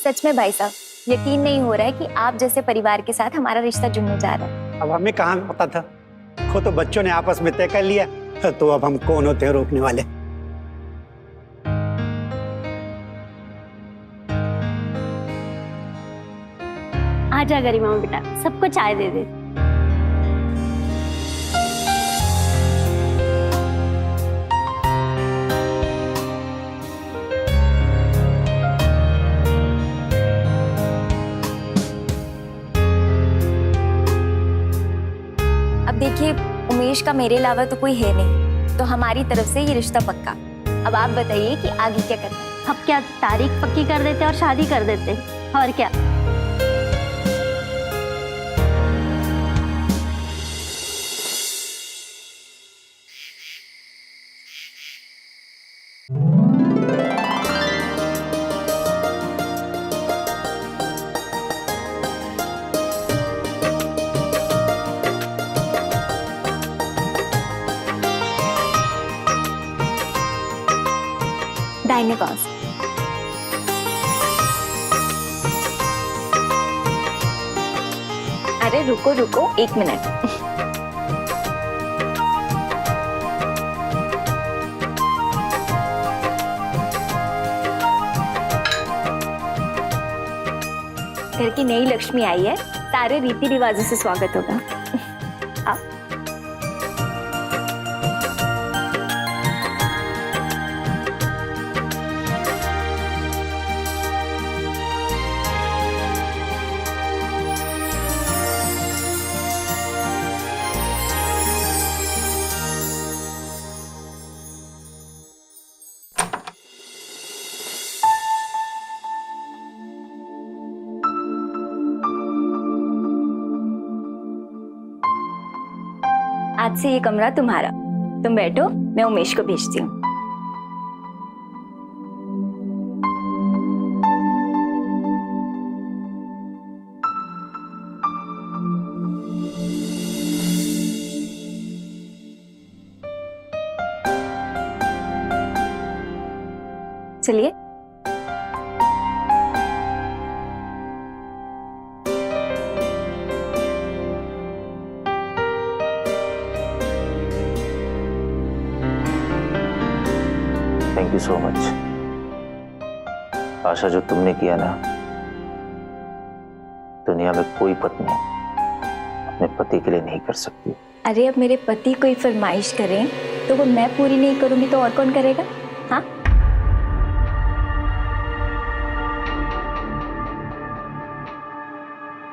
सच में भाई साहब, यकीन नहीं हो रहा है कि आप जैसे परिवार के साथ हमारा रिश्ता जुड़ने जा रहा है। अब हमें कहाँ पता था, खो तो बच्चों ने आपस में तय कर लिया, तो अब हम कौन होते हैं रोकने वाले। आजा गरिमा बेटा, सबको चाय दे दे। अब देखिए, उमेश का मेरे अलावा तो कोई है नहीं, तो हमारी तरफ से ये रिश्ता पक्का। अब आप बताइए कि आगे क्या करना है। अब क्या तारीख पक्की कर देते और शादी कर देते, और क्या। दाहिने पाँव से। अरे रुको रुको, 1 मिनट। घर की नई लक्ष्मी आई है, सारे रीति रिवाजों से स्वागत होगा। आओ। आज से ये कमरा तुम्हारा, तुम बैठो, मैं उमेश को भेजती हूँ। चलिए। Thank you so much. Asha, जो तुमने किया ना, दुनिया में कोई पत्नी अपने पति के लिए नहीं कर सकती। अरे अब मेरे पति कोई फरमाइश करें तो वो मैं पूरी नहीं करूंगी तो और कौन करेगा? हाँ,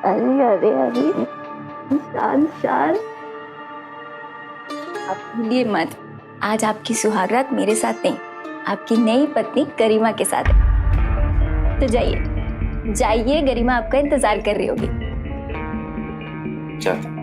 अरे अरे अरे, शान शान। आप भूलिए मत, आज आपकी सुहागरात मेरे साथ नहीं, आपकी नई पत्नी गरिमा के साथ है। तो जाइए जाइए, गरिमा आपका इंतजार कर रही होगी। चल।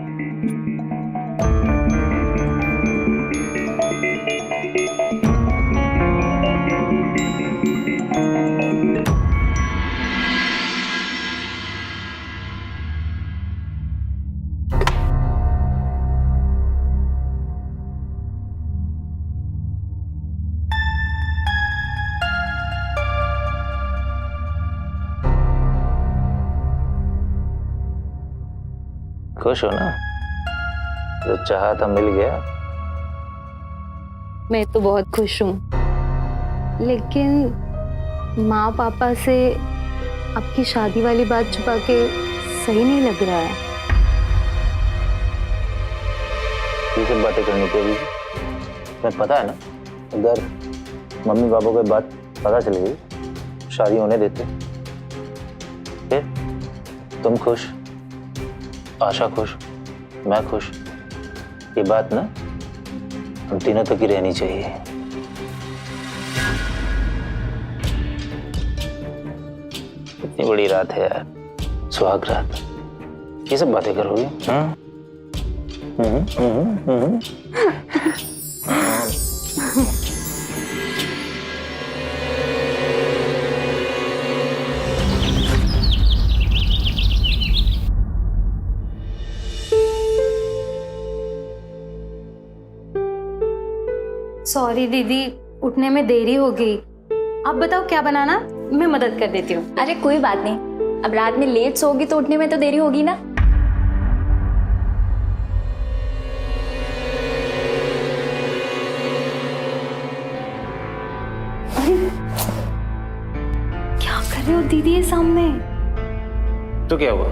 खुश हो ना? जो चाहा था मिल गया। मैं तो बहुत खुश हूँ, लेकिन माँ पापा से आपकी शादी वाली बात छुपा के सही नहीं लग रहा है। ये सब बातें करनी थी अभी। तुम्हें पता है ना, अगर मम्मी पापा को बात पता चल गई, शादी होने देते, फिर तुम खुश, आशा खुश, मैं खुश, ये बात ना हम तीनों तक ही रहनी चाहिए। इतनी बड़ी रात है यार, सुहाग रात, ये सब बातें करोगे? हाँ? सॉरी दीदी, उठने में देरी हो गई। आप बताओ क्या बनाना? मैं मदद कर देती हूँ। अरे कोई बात नहीं, अब रात में लेट सोगी तो उठने में तो देरी होगी ना। क्या कर रहे हो दीदी ये सामने? तो क्या हुआ,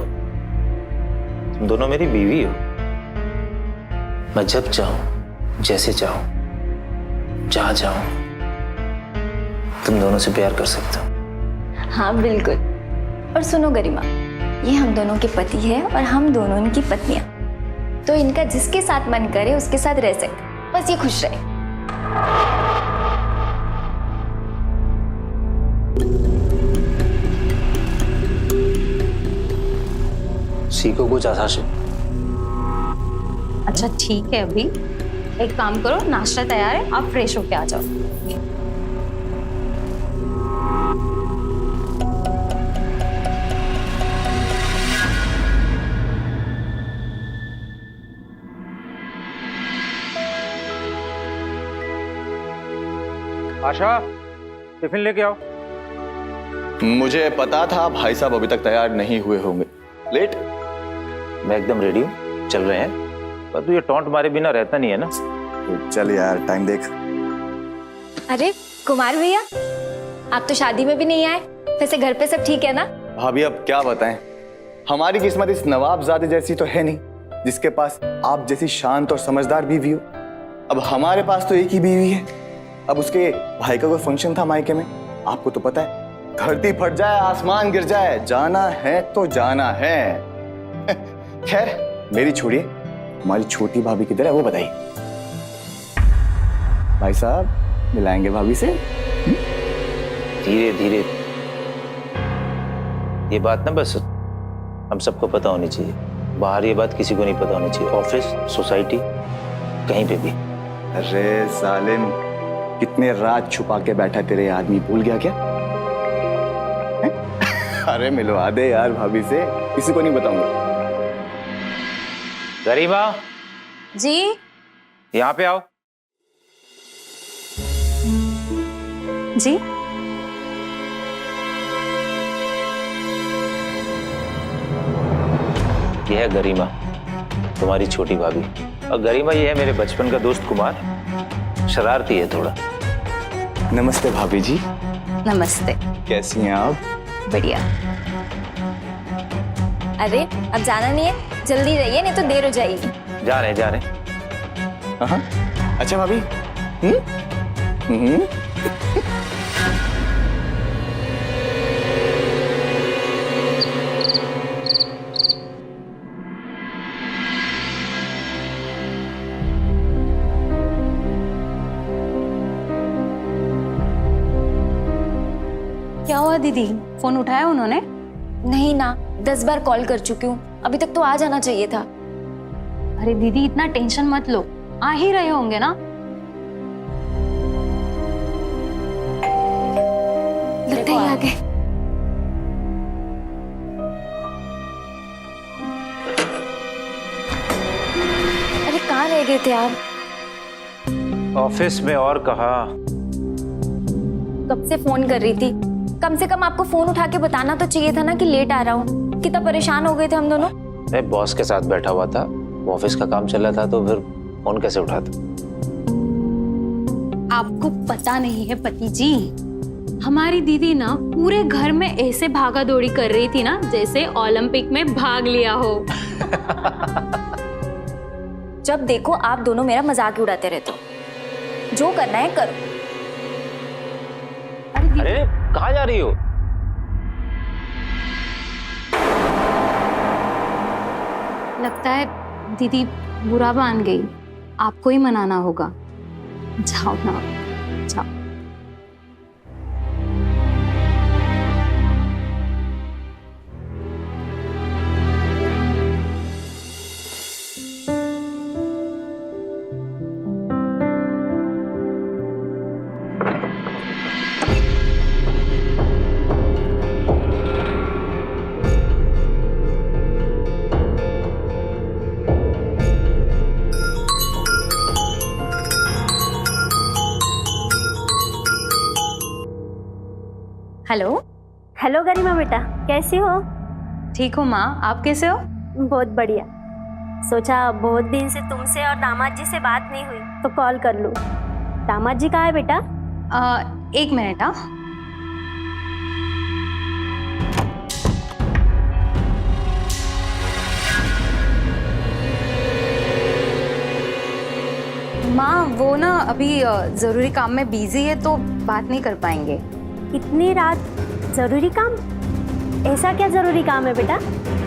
तुम दोनों मेरी बीवी हो। मैं जब चाहूं, जैसे चाहूं, जहां चाहूं तुम दोनों से प्यार कर सकता हूं। हाँ बिल्कुल। और सुनो गरिमा, ये हम दोनों के पति है और हम दोनों इनकी पत्नियां, तो इनका जिसके साथ मन करे उसके साथ रह सकते, बस ये खुश रहे। सीखो कुछ आशा से। अच्छा ठीक है, अभी एक काम करो, नाश्ता तैयार है, आप फ्रेश होके आ जाओ। आशा, टिफिन लेके आओ। मुझे पता था भाई साहब अभी तक तैयार नहीं हुए होंगे। लेट? मैं एकदम रेडी हूँ, चल रहे हैं। पर तू ये टॉन्ट मारे बिना रहता नहीं है ना। चल यार, टाइम देख। अरे कुमार भैया, आप तो शादी में भी नहीं आए, वैसे घर पे सब ठीक है ना? भाभी अब क्या बताएं, हमारी किस्मत इस नवाबजादे जैसी तो है नहीं जिसके पास आप जैसी शांत और समझदार बीवी हो। अब हमारे पास तो एक ही बीवी है। अब उसके भाई का कोई फंक्शन था मायके में, आपको तो पता है, धरती फट जाए आसमान गिर जाए, जाना है तो जाना है। खैर मेरी छोड़िए, हमारी छोटी भाभी किधर है वो बताइए। भाई साहब मिलाएंगे भाभी से? धीरे धीरे, ये बात ना बस हम सबको पता होनी चाहिए, बाहर ये बात किसी को नहीं पता होनी चाहिए, ऑफिस, सोसाइटी, कहीं पे भी। अरे सालिम, कितने राज छुपा के बैठा तेरे आदमी, भूल गया क्या? अरे मिलवा दे यार भाभी से, किसी को नहीं बताऊंगा। गरिमा जी यहाँ पे आओ। जी ये है गरिमा, तुम्हारी छोटी भाभी। और गरिमा ये है मेरे बचपन का दोस्त कुमार, शरारती है थोड़ा। नमस्ते भाभी जी। नमस्ते। कैसी हैं आप? बढ़िया। अरे अब जाना नहीं है, जल्दी रहिए नहीं तो देर हो जाएगी। जा रहे हाँ अच्छा भाभी। क्या हुआ दीदी, फोन उठाया उन्होंने? नहीं ना, 10 बार कॉल कर चुकी हूँ, अभी तक तो आ जाना चाहिए था। अरे दीदी इतना टेंशन मत लो, आ ही रहे होंगे ना। लगता है आ गए। अरे कहाँ रह गए थे आप? ऑफिस में, और कहा। कब से फोन कर रही थी, कम से कम आपको फोन उठा के बताना तो चाहिए था ना कि लेट आ रहा हूँ। कितना परेशान हो गए थे हम दोनों। मैं बॉस के साथ बैठा हुआ था, ऑफिस का काम चल रहा था, तो फिर फोन कैसे उठाता। आपको पता नहीं है पति जी, हमारी दीदी ना पूरे घर में ऐसे भागा दौड़ी कर रही थी ना जैसे ओलंपिक में भाग लिया हो। जब देखो आप दोनों मेरा मजाक ही उड़ाते रहते हो, जो करना है करो। अरे कहाँ जा रही हो? लगता है दीदी बुरा मान गई, आपको ही मनाना होगा। जाओ ना, जाओ। हेलो। हेलो गरिमा बेटा, कैसी हो? ठीक हूँ माँ, आप कैसे हो? बहुत बढ़िया। सोचा बहुत दिन से तुमसे और दामाद जी से बात नहीं हुई तो कॉल कर लूँ। दामाद जी कहाँ है बेटा? एक मिनट। हाँ, माँ वो ना अभी जरूरी काम में बिजी है तो बात नहीं कर पाएंगे। इतनी रात जरूरी काम? ऐसा क्या जरूरी काम है बेटा?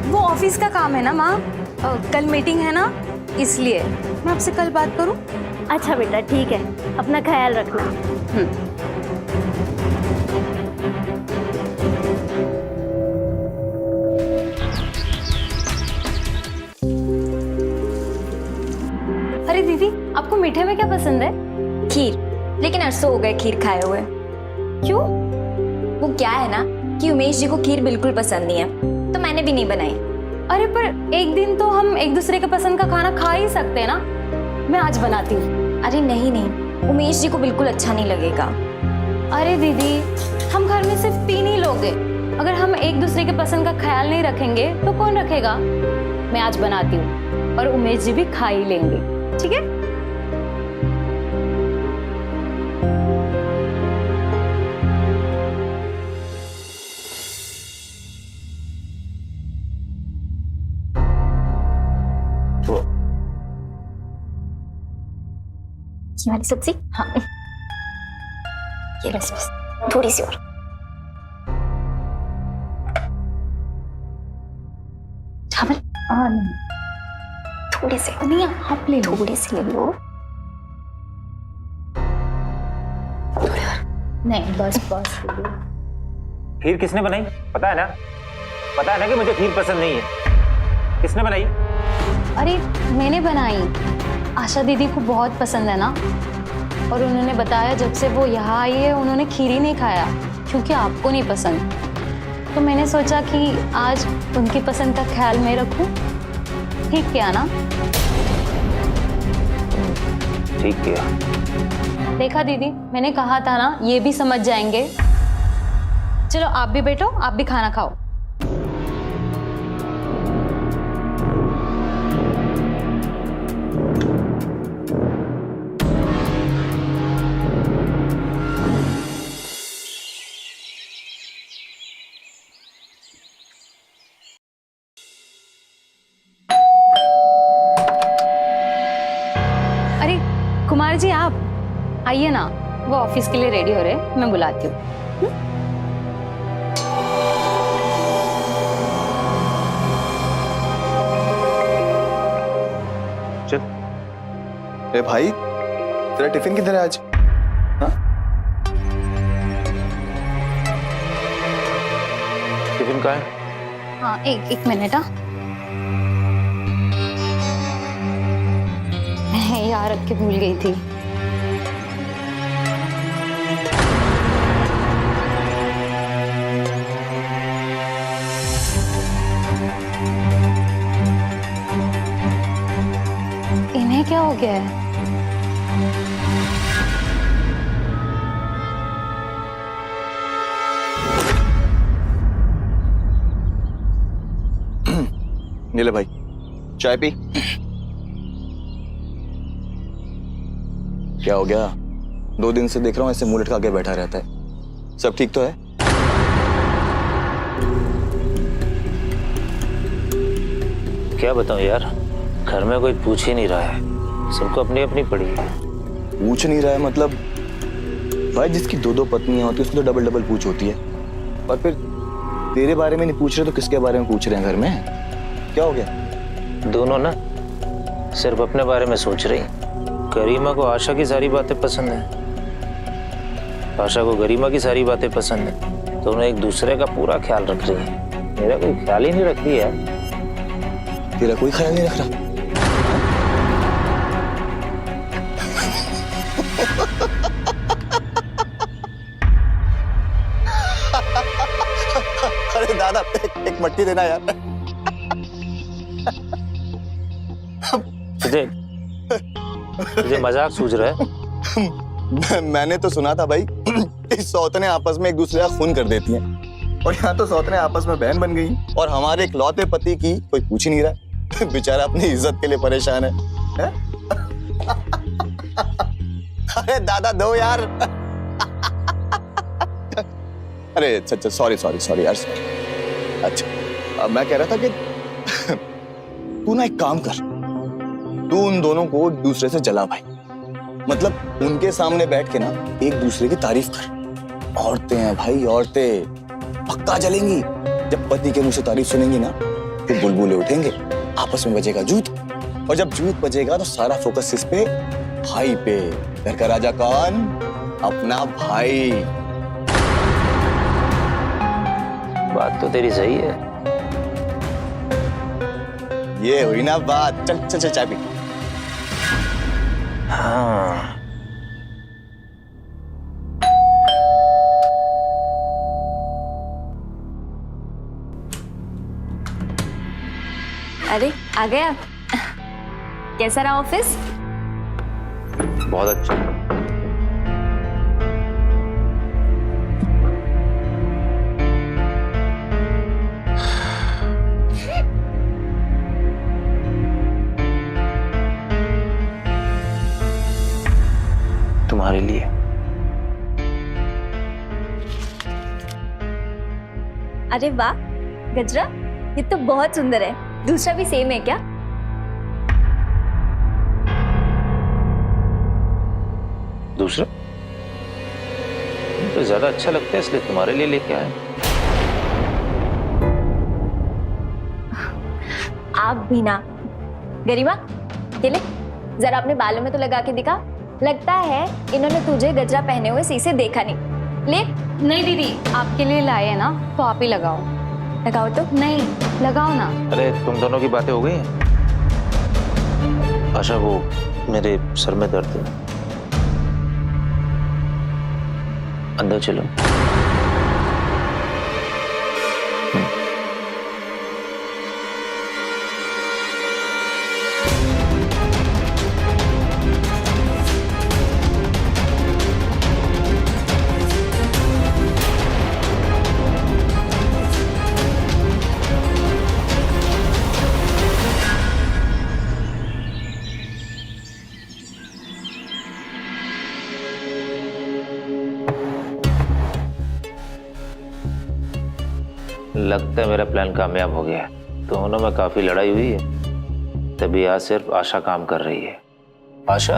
वो ऑफिस का काम है ना माँ, कल मीटिंग है ना, इसलिए मैं आपसे कल बात करूँ। अच्छा बेटा ठीक है, अपना ख्याल रखना। अरे दीदी, आपको मीठे में क्या पसंद है? खीर, लेकिन अरसों हो गए खीर खाए हुए। क्यों? वो क्या है ना कि उमेश जी को खीर बिल्कुल पसंद नहीं है, तो मैंने भी नहीं बनाई। अरे पर एक दिन तो हम एक दूसरे के पसंद का खाना खा ही सकते हैं ना। मैं आज बनाती हूँ। अरे नहीं नहीं, उमेश जी को बिल्कुल अच्छा नहीं लगेगा। अरे दीदी, हम घर में सिर्फ 3 ही लोग हैं। अगर हम एक दूसरे के पसंद का ख्याल नहीं रखेंगे तो कौन रखेगा? मैं आज बनाती हूँ और उमेश जी भी खा ही लेंगे, ठीक है? ये वाली सब्जी? हाँ, ये बस बस थोड़ी सी और। चावल? थोड़े से नहीं, आप ले लो, थोड़े से ले लो। थोड़े और। नहीं बस बस। खीर किसने बनाई? पता है ना कि मुझे खीर पसंद नहीं है। किसने बनाई? अरे मैंने बनाई, आशा दीदी को बहुत पसंद है ना, और उन्होंने बताया जब से वो यहाँ आई है उन्होंने खीर ही नहीं खाया क्योंकि आपको नहीं पसंद। तो मैंने सोचा कि आज उनकी पसंद का ख्याल मैं रखूं। ठीक किया ना? ठीक किया। देखा दीदी, मैंने कहा था ना, ये भी समझ जाएंगे। चलो आप भी बैठो, आप भी खाना खाओ। कुमार जी आप आइए ना, वो ऑफिस के लिए रेडी हो रहे हैं, मैं बुलाती हूँ। चल। अरे भाई, तेरा टिफिन किधर है आज? हाँ? टिफिन कहाँ है? हाँ एक मिनट। हाँ यहाँ रख के भूल गई थी। इन्हें क्या हो गया है? नीले भाई, चाय पी। क्या हो गया? 2 दिन से देख रहा हूँ ऐसे मुंह लटका के बैठा रहता है। सब ठीक तो है? क्या बताऊं यार, घर में कोई पूछ ही नहीं रहा है, सबको अपनी अपनी पड़ी है। पूछ नहीं रहा है मतलब? भाई जिसकी 2 पत्नियां होती है उसकी तो डबल पूछ होती है, और फिर तेरे बारे में नहीं पूछ रहे तो किसके बारे में पूछ रहे हैं घर में? क्या हो गया? दोनों ना सिर्फ अपने बारे में सोच रही। गरिमा को आशा की सारी बातें पसंद है, आशा को गरिमा की सारी बातें पसंद है। दोनों एक दूसरे का पूरा ख्याल रख रही है। मेरा कोई ख्याल ही नहीं रख रही है। तेरा कोई ख्याल नहीं रख रहा? अरे दादा, एक मट्टी देना यार। तुझे मजाक सूझ रहा है? मैंने तो सुना था भाई, इस सौतें आपस में एक दूसरे का खून कर देती हैं। और यहाँ तो सौतने आपस में बहन बन गई और हमारे इकलौते पति की कोई पूछ ही नहीं रहा। बेचारा अपनी इज्जत के लिए परेशान है? अरे दादा दो यार। अरे अच्छा सॉरी यार। अच्छा मैं कह रहा था कि तू ना एक काम कर, तू उन दोनों को एक दूसरे से जला भाई। मतलब उनके सामने बैठ के ना एक दूसरे की तारीफ कर। औरतें हैं भाई, औरतें पक्का जलेंगी। जब पति के मुंह से तारीफ सुनेंगी ना तो बुलबुले उठेंगे, आपस में बजेगा जूत, और जब जूत बजेगा तो सारा फोकस इस पे भाई पे। घर का राजा कौन? अपना भाई। बात तो तेरी सही है। ये हुई ना बात। चल चाय पी। हाँ, अरे आ गया। कैसा रहा ऑफिस? बहुत अच्छा। तुम्हारे लिए। अरे वाह गजरा, ये तो बहुत सुंदर है। दूसरा भी सेम है क्या? दूसरा तो ज्यादा अच्छा लगता है इसलिए तुम्हारे लिए लेके आए। आप भी ना। गरिमा ये ले, जरा अपने बालों में तो लगा के दिखा। लगता है इन्होंने तुझे गजरा पहने हुए सही से देखा नहीं। ले। नहीं दीदी, आपके लिए लाए हैं ना, तो आप ही लगाओ। लगाओ तो। नहीं लगाओ ना। अरे तुम दोनों की बातें हो गई हैं? आशा वो मेरे सर में दर्द है, अंदर चलो। लगता है मेरा प्लान कामयाब हो गया। दोनों में काफी लड़ाई हुई है, तभी आज सिर्फ आशा काम कर रही है। आशा,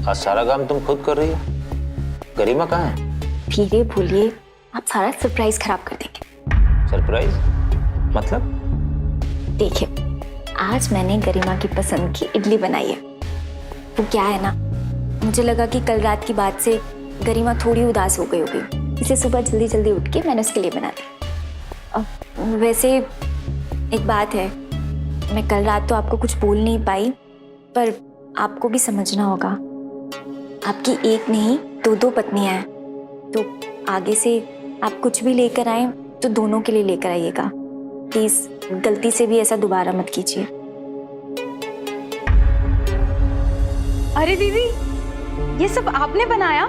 आज सारा काम तुम खुद कर रही हो। गरिमा कहाँ है? धीरे बोलिए, आप सारा सरप्राइज खराब कर देंगे। सरप्राइज मतलब? देखिए, आज मैंने गरिमा की पसंद की इडली बनाई है। वो क्या है ना, मुझे लगा कि कल रात की बात से गरिमा थोड़ी उदास हो गई होगी, इसे सुबह जल्दी जल्दी उठ के मैंने उसके लिए बना दी। वैसे एक बात है, मैं कल रात तो आपको कुछ बोल नहीं पाई, पर आपको भी समझना होगा, आपकी एक नहीं दो पत्नियां हैं, तो आगे से आप कुछ भी लेकर आए तो दोनों के लिए लेकर आइएगा। प्लीज गलती से भी ऐसा दोबारा मत कीजिए। अरे दीदी, ये सब आपने बनाया?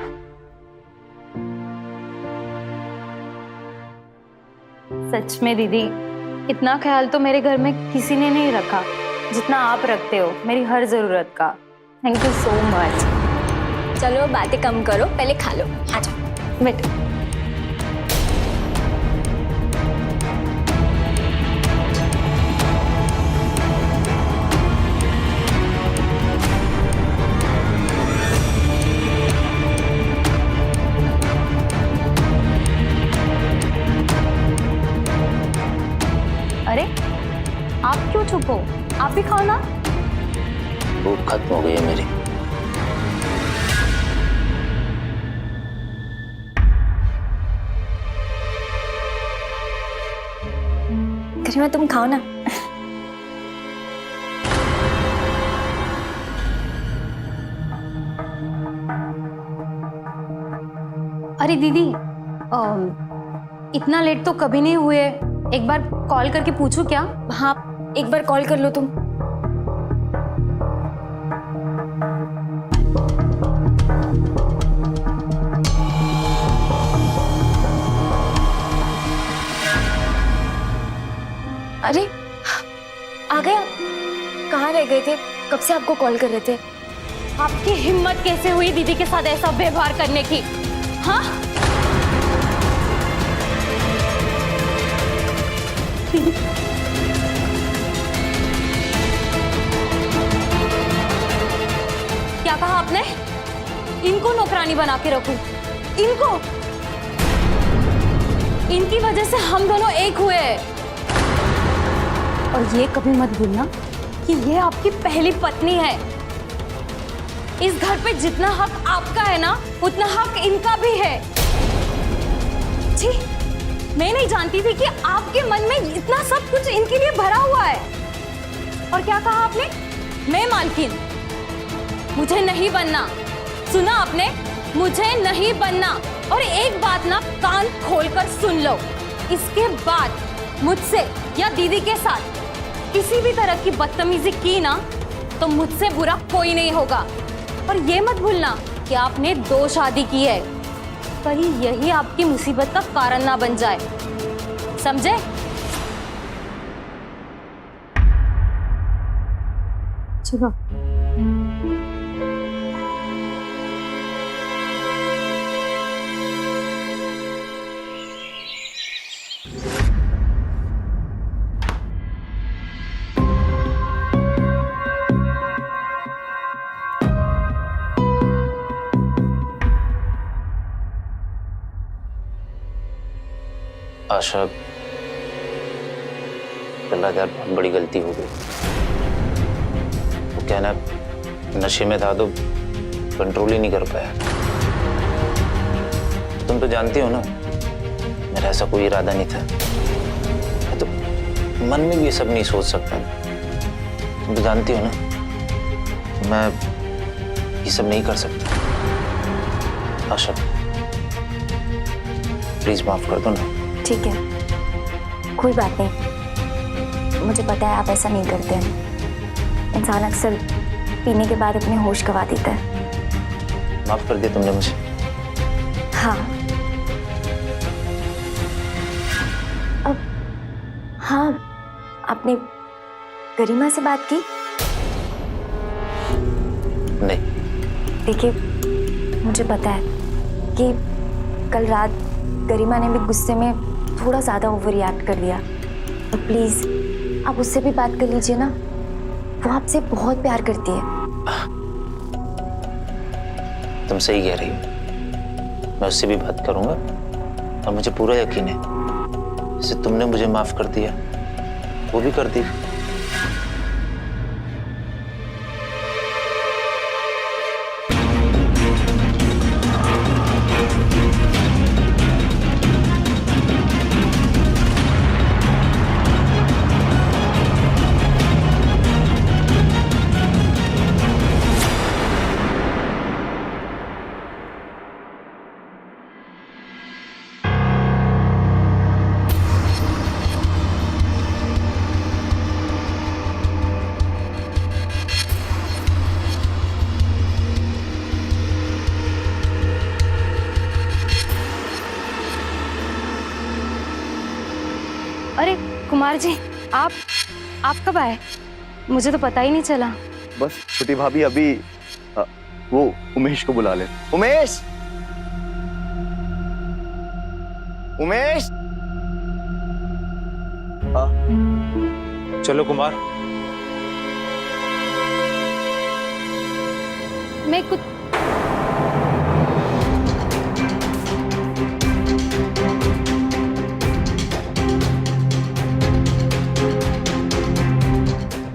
सच में दीदी, इतना ख्याल तो मेरे घर में किसी ने नहीं रखा जितना आप रखते हो मेरी हर जरूरत का। Thank you so much. चलो बातें कम करो, पहले खा लो। आ जाओ बैठो। अरे आप क्यों चुप हो? आप भी खाओ ना। भूख खत्म हो गई है मेरी। गरिमा तुम खाओ ना। अरे दीदी, इतना लेट तो कभी नहीं हुए। एक बार कॉल करके पूछूं क्या? हाँ, एक बार कॉल कर लो तुम। अरे आ गया। कहाँ रह गए थे? कब से आपको कॉल कर रहे थे। आपकी हिम्मत कैसे हुई दीदी के साथ ऐसा व्यवहार करने की? हाँ, क्या कहा आपने? इनको नौकरानी बना के रखूं? इनको? इनकी वजह से हम दोनों एक हुए हैं। और ये कभी मत भूलना कि ये आपकी पहली पत्नी है। इस घर पे जितना हक आपका है ना, उतना हक इनका भी है। जी, मैं नहीं जानती थी कि आपके मन में इतना सब कुछ इनके लिए भरा हुआ है। और क्या कहा आपने? मैं मालकिन? मुझे नहीं बनना। सुना आपने? मुझे नहीं बनना। और एक बात ना कान खोलकर सुन लो, इसके बाद मुझसे या दीदी के साथ किसी भी तरह की बदतमीजी की ना, तो मुझसे बुरा कोई नहीं होगा। और ये मत भूलना कि आपने 2 शादी की है, कहीं यही आपकी मुसीबत का कारण ना बन जाए, समझे? चलो। आशा, गलत यार, बहुत बड़ी गलती हो गई। वो क्या ना, नशे में था तो कंट्रोल ही नहीं कर पाया। तुम तो जानती हो ना, मेरा ऐसा कोई इरादा नहीं था। मैं तो मन में भी ये सब नहीं सोच सकता। तुम तो जानती हो ना, मैं ये सब नहीं कर सकता। आशा, प्लीज माफ कर दो ना। ठीक है, कोई बात नहीं। मुझे पता है आप ऐसा नहीं करते हैं। इंसान अक्सर पीने के बाद अपने होश गंवा देता है। माफ कर दिया तुमने मुझे। हाँ। अब हाँ, आपने गरिमा से बात की? नहीं। देखिए, मुझे पता है कि कल रात गरिमा ने भी गुस्से में थोड़ा ज़्यादा ओवर रिएक्ट कर दिया। तो प्लीज़ आप उससे भी बात कर लीजिए ना, वो आपसे बहुत प्यार करती है। तुम सही कह रही हो, मैं उससे भी बात करूंगा। और मुझे पूरा यकीन है, जैसे तुमने मुझे माफ कर दिया, वो भी कर दी। अरे कुमार जी, आप कब आए? मुझे तो पता ही नहीं चला। बस छोटी भाभी अभी वो उमेश को बुला ले। उमेश, उमेश। चलो कुमार। मैं कुछ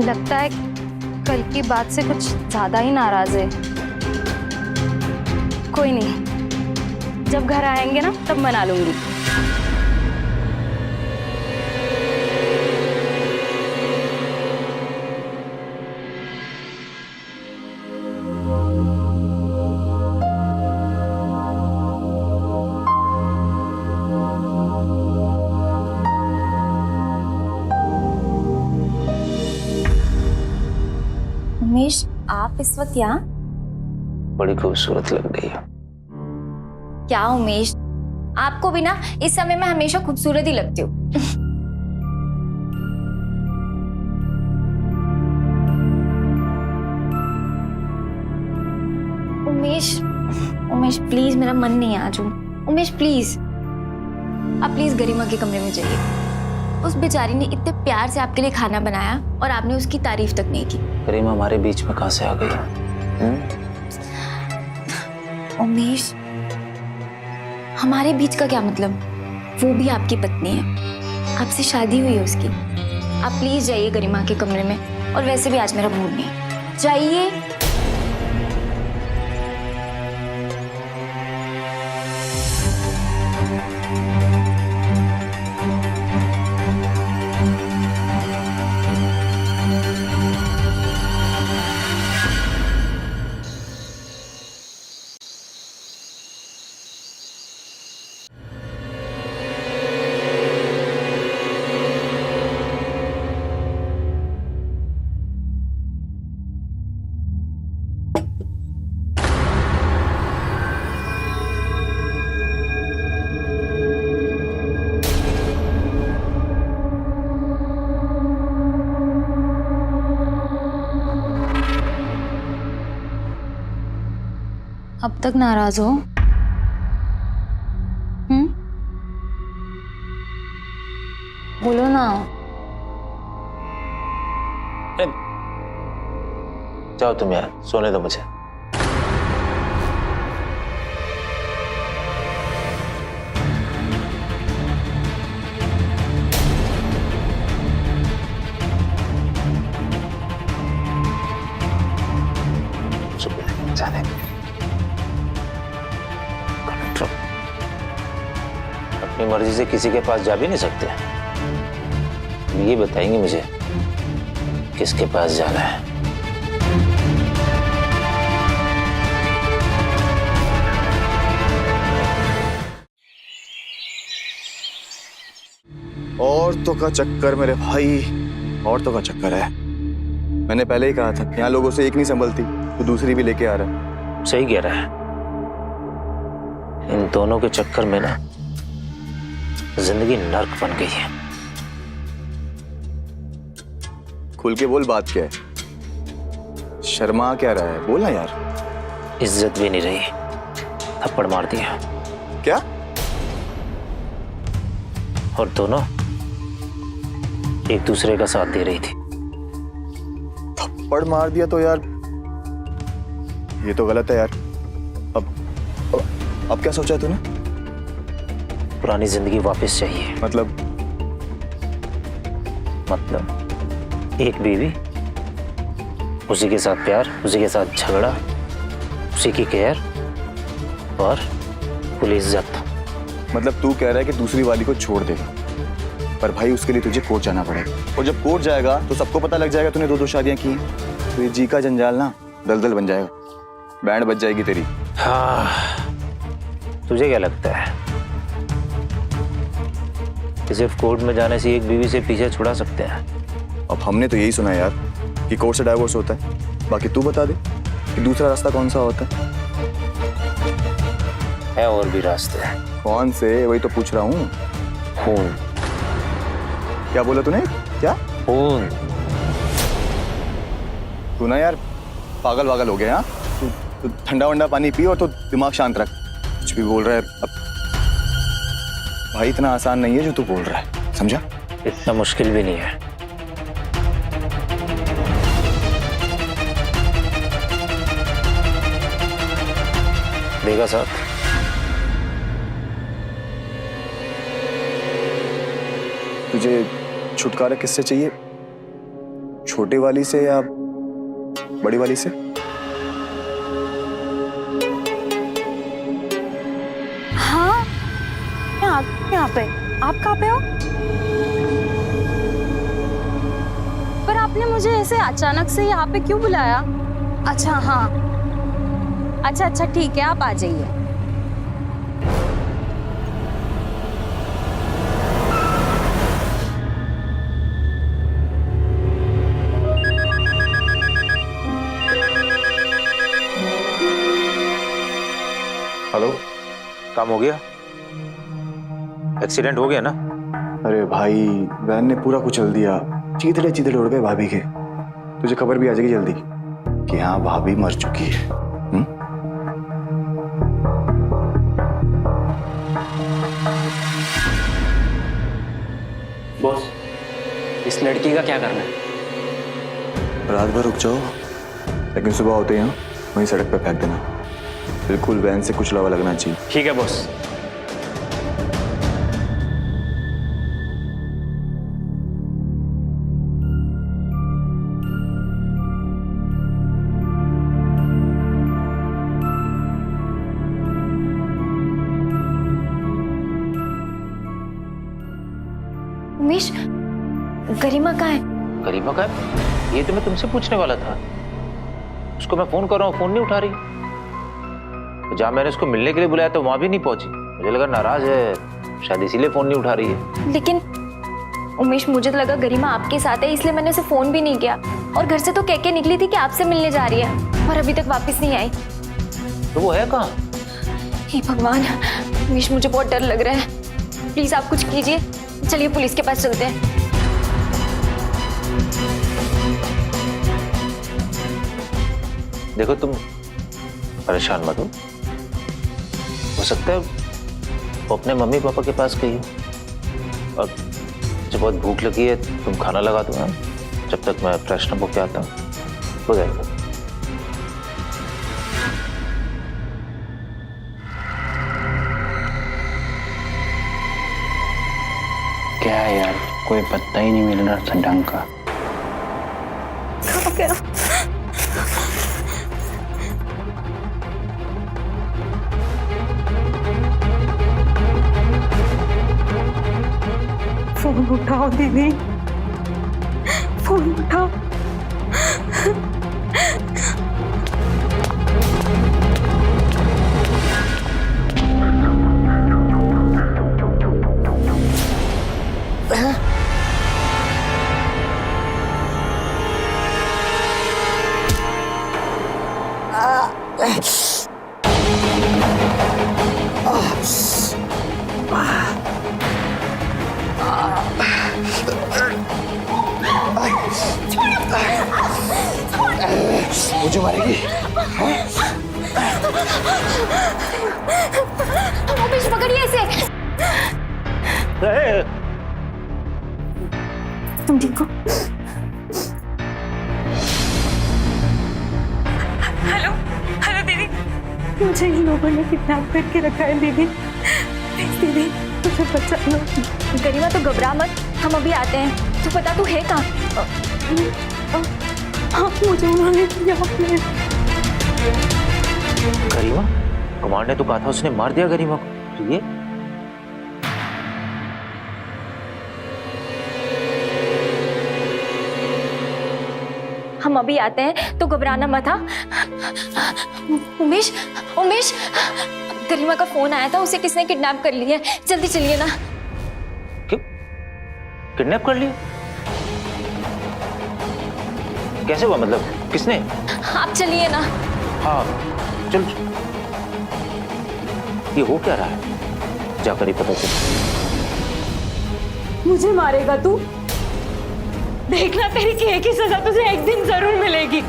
लगता है कल की बात से कुछ ज्यादा ही नाराज है। कोई नहीं, जब घर आएंगे ना तब मना लूंगी। उमेश, आप इस वक्त यहाँ? बड़ी खूबसूरत लग रही हो। क्या उमेश, आपको भी ना इस समय में हमेशा खूबसूरत ही लगती हो। उमेश प्लीज, मेरा मन नहीं है आज। उमेश प्लीज, आप प्लीज गरिमा के कमरे में जाइए। उस बेचारी ने इतने प्यार से आपके लिए खाना बनाया और आपने उसकी तारीफ तक नहीं की। गरिमा हमारे बीच में कहां से आ गई? उमेश, हमारे बीच का क्या मतलब? वो भी आपकी पत्नी है, आपसे शादी हुई है उसकी। आप प्लीज जाइए गरिमा के कमरे में, और वैसे भी आज मेरा मूड नहीं। जाइए। अब तक नाराज हो? बोलो ना। जाओ तुम यार, सोने दो मुझे। जाने अपनी मर्जी से किसी के पास जा भी नहीं सकते। ये बताएंगे मुझे किसके पास जाना है। औरतों का चक्कर मेरे भाई, औरतों का चक्कर है। मैंने पहले ही कहा था, यहाँ लोगों से एक नहीं संभलती तो दूसरी भी लेके आ रहा है। सही कह रहा है। इन दोनों के चक्कर में ना जिंदगी नर्क बन गई है। खुल के बोल, बात क्या है? शर्मा क्या रहा है? बोलना यार। इज्जत भी नहीं रही, थप्पड़ मार दिया। क्या? और दोनों एक दूसरे का साथ दे रही थी। थप्पड़ मार दिया तो यार ये तो गलत है यार। अब क्या सोचा तूने? पुरानी जिंदगी वापस चाहिए। मतलब एक बीवी, उसी के साथ प्यार, उसी के साथ झगड़ा, उसी की केयर और फुल इज्जत। मतलब तू कह रहा है कि दूसरी वाली को छोड़ देगा, पर भाई उसके लिए तुझे कोर्ट जाना पड़ेगा। और जब कोर्ट जाएगा तो सबको पता लग जाएगा तूने दो शादियां की हैं। तो ये जी का जंजाल ना दलदल बन जाएगा, बैंड बज जाएगी तेरी। हाँ, तुझे क्या लगता है कि सिर्फ कोर्ट में जाने से एक बीवी से पीछे छुड़ा सकते हैं? अब हमने तो यही सुना है यार कि कोर्ट से डाइवोर्स होता है। बाकी तू बता दे कि दूसरा रास्ता कौन सा होता है? और भी रास्ते हैं। कौन से? वही तो पूछ रहा हूँ। खून। क्या बोला तूने? क्या? खून। तू ना यार पागल वागल हो गया। तू ठंडा वंडा पानी पी और तो दिमाग शांत रख। कुछ भी बोल रहा है अब भाई, इतना आसान नहीं है जो तू बोल रहा है, समझा? इतना मुश्किल भी नहीं है। देगा साथ? तुझे छुटकारा किससे चाहिए? छोटे वाली से या बड़ी वाली से? हाँ, यहाँ पे। आप कहाँ पे हो? पर आपने मुझे ऐसे अचानक से यहाँ पे क्यों बुलाया? अच्छा हाँ, अच्छा ठीक है, आप आ जाइए। हेलो, काम हो गया? एक्सीडेंट हो गया ना? अरे भाई, वैन ने पूरा कुचल दिया। चीथड़े चीथड़े उड़ गए भाभी के। तुझे खबर भी आ जाएगी जल्दी कि हाँ भाभी मर चुकी है। बॉस, इस लड़की का क्या करना है? रात भर रुक जाओ, लेकिन सुबह होते ही वहीं सड़क पे फेंक देना। बिल्कुल वैन से कुछ लवा लगना चाहिए। ठीक है बॉस। उमेश, गरिमा कहाँ है? गरिमा का है? ये तो मैं तुमसे पूछने वाला था। उसको मैं फोन कर रहा हूँ, फोन नहीं उठा रही। तो जहाँ मैंने उसको मिलने के लिए बुलाया तो वहां भी नहीं पहुंची। मुझे लगा नाराज है, शायद इसीलिए फोन नहीं उठा रही है। लेकिन उमेश, मुझे तो लगा गरिमा आपके साथ है, इसलिए मैंने उसे फोन भी नहीं किया। और घर से तो कह के निकली थी कि आपसे मिलने जा रही है, और अभी तक वापस नहीं आई। तो वो है कहाँ? हे भगवान, उमेश मुझे बहुत डर लग रहा है। प्लीज आप कुछ कीजिए। चलिए पुलिस के पास चलते हैं। देखो, तुम परेशान मत हो सकता है वो अपने मम्मी पापा के पास गई हो। और जब बहुत भूख लगी है तुम खाना लगा दो, जब तक मैं फ्रेशन होके आता हूँ। हो जाएगा। क्या है यार, कोई पत्ता ही नहीं मिल रहा था ढंग का। फोन उठाओ दीदी, फोन उठाओ। मुझे मारेगी। उमेश, पकड़िए इसे। तुम ठीक हो? हेलो हेलो दीदी, मुझे इन लोगों ने किडनैप करके रखा है दीदी। प्लीज दीदी, मुझे बचा लो। गरिमा, तो घबरा मत, हम अभी आते हैं। तो पता तू है कहाँ? हाँ, मुझे उन्होंने किया अपने। गरिमा? कुमार ने तो कहा था उसने मार दिया गरिमा को। तो ये हम अभी आते हैं, तो घबराना मत। हाँ उमेश, उमेश, गरिमा का फोन आया था, उसे किसने किडनैप कर लिया है। जल्दी चलिए ना। क्यों किडनैप कर लिया? कैसे हुआ, मतलब किसने? आप चलिए ना। हाँ चल। ये हो क्या रहा है, जाकर ही पता चल। मुझे मारेगा तू? देखना, तेरी किए की सजा तुझे एक दिन जरूर मिलेगी।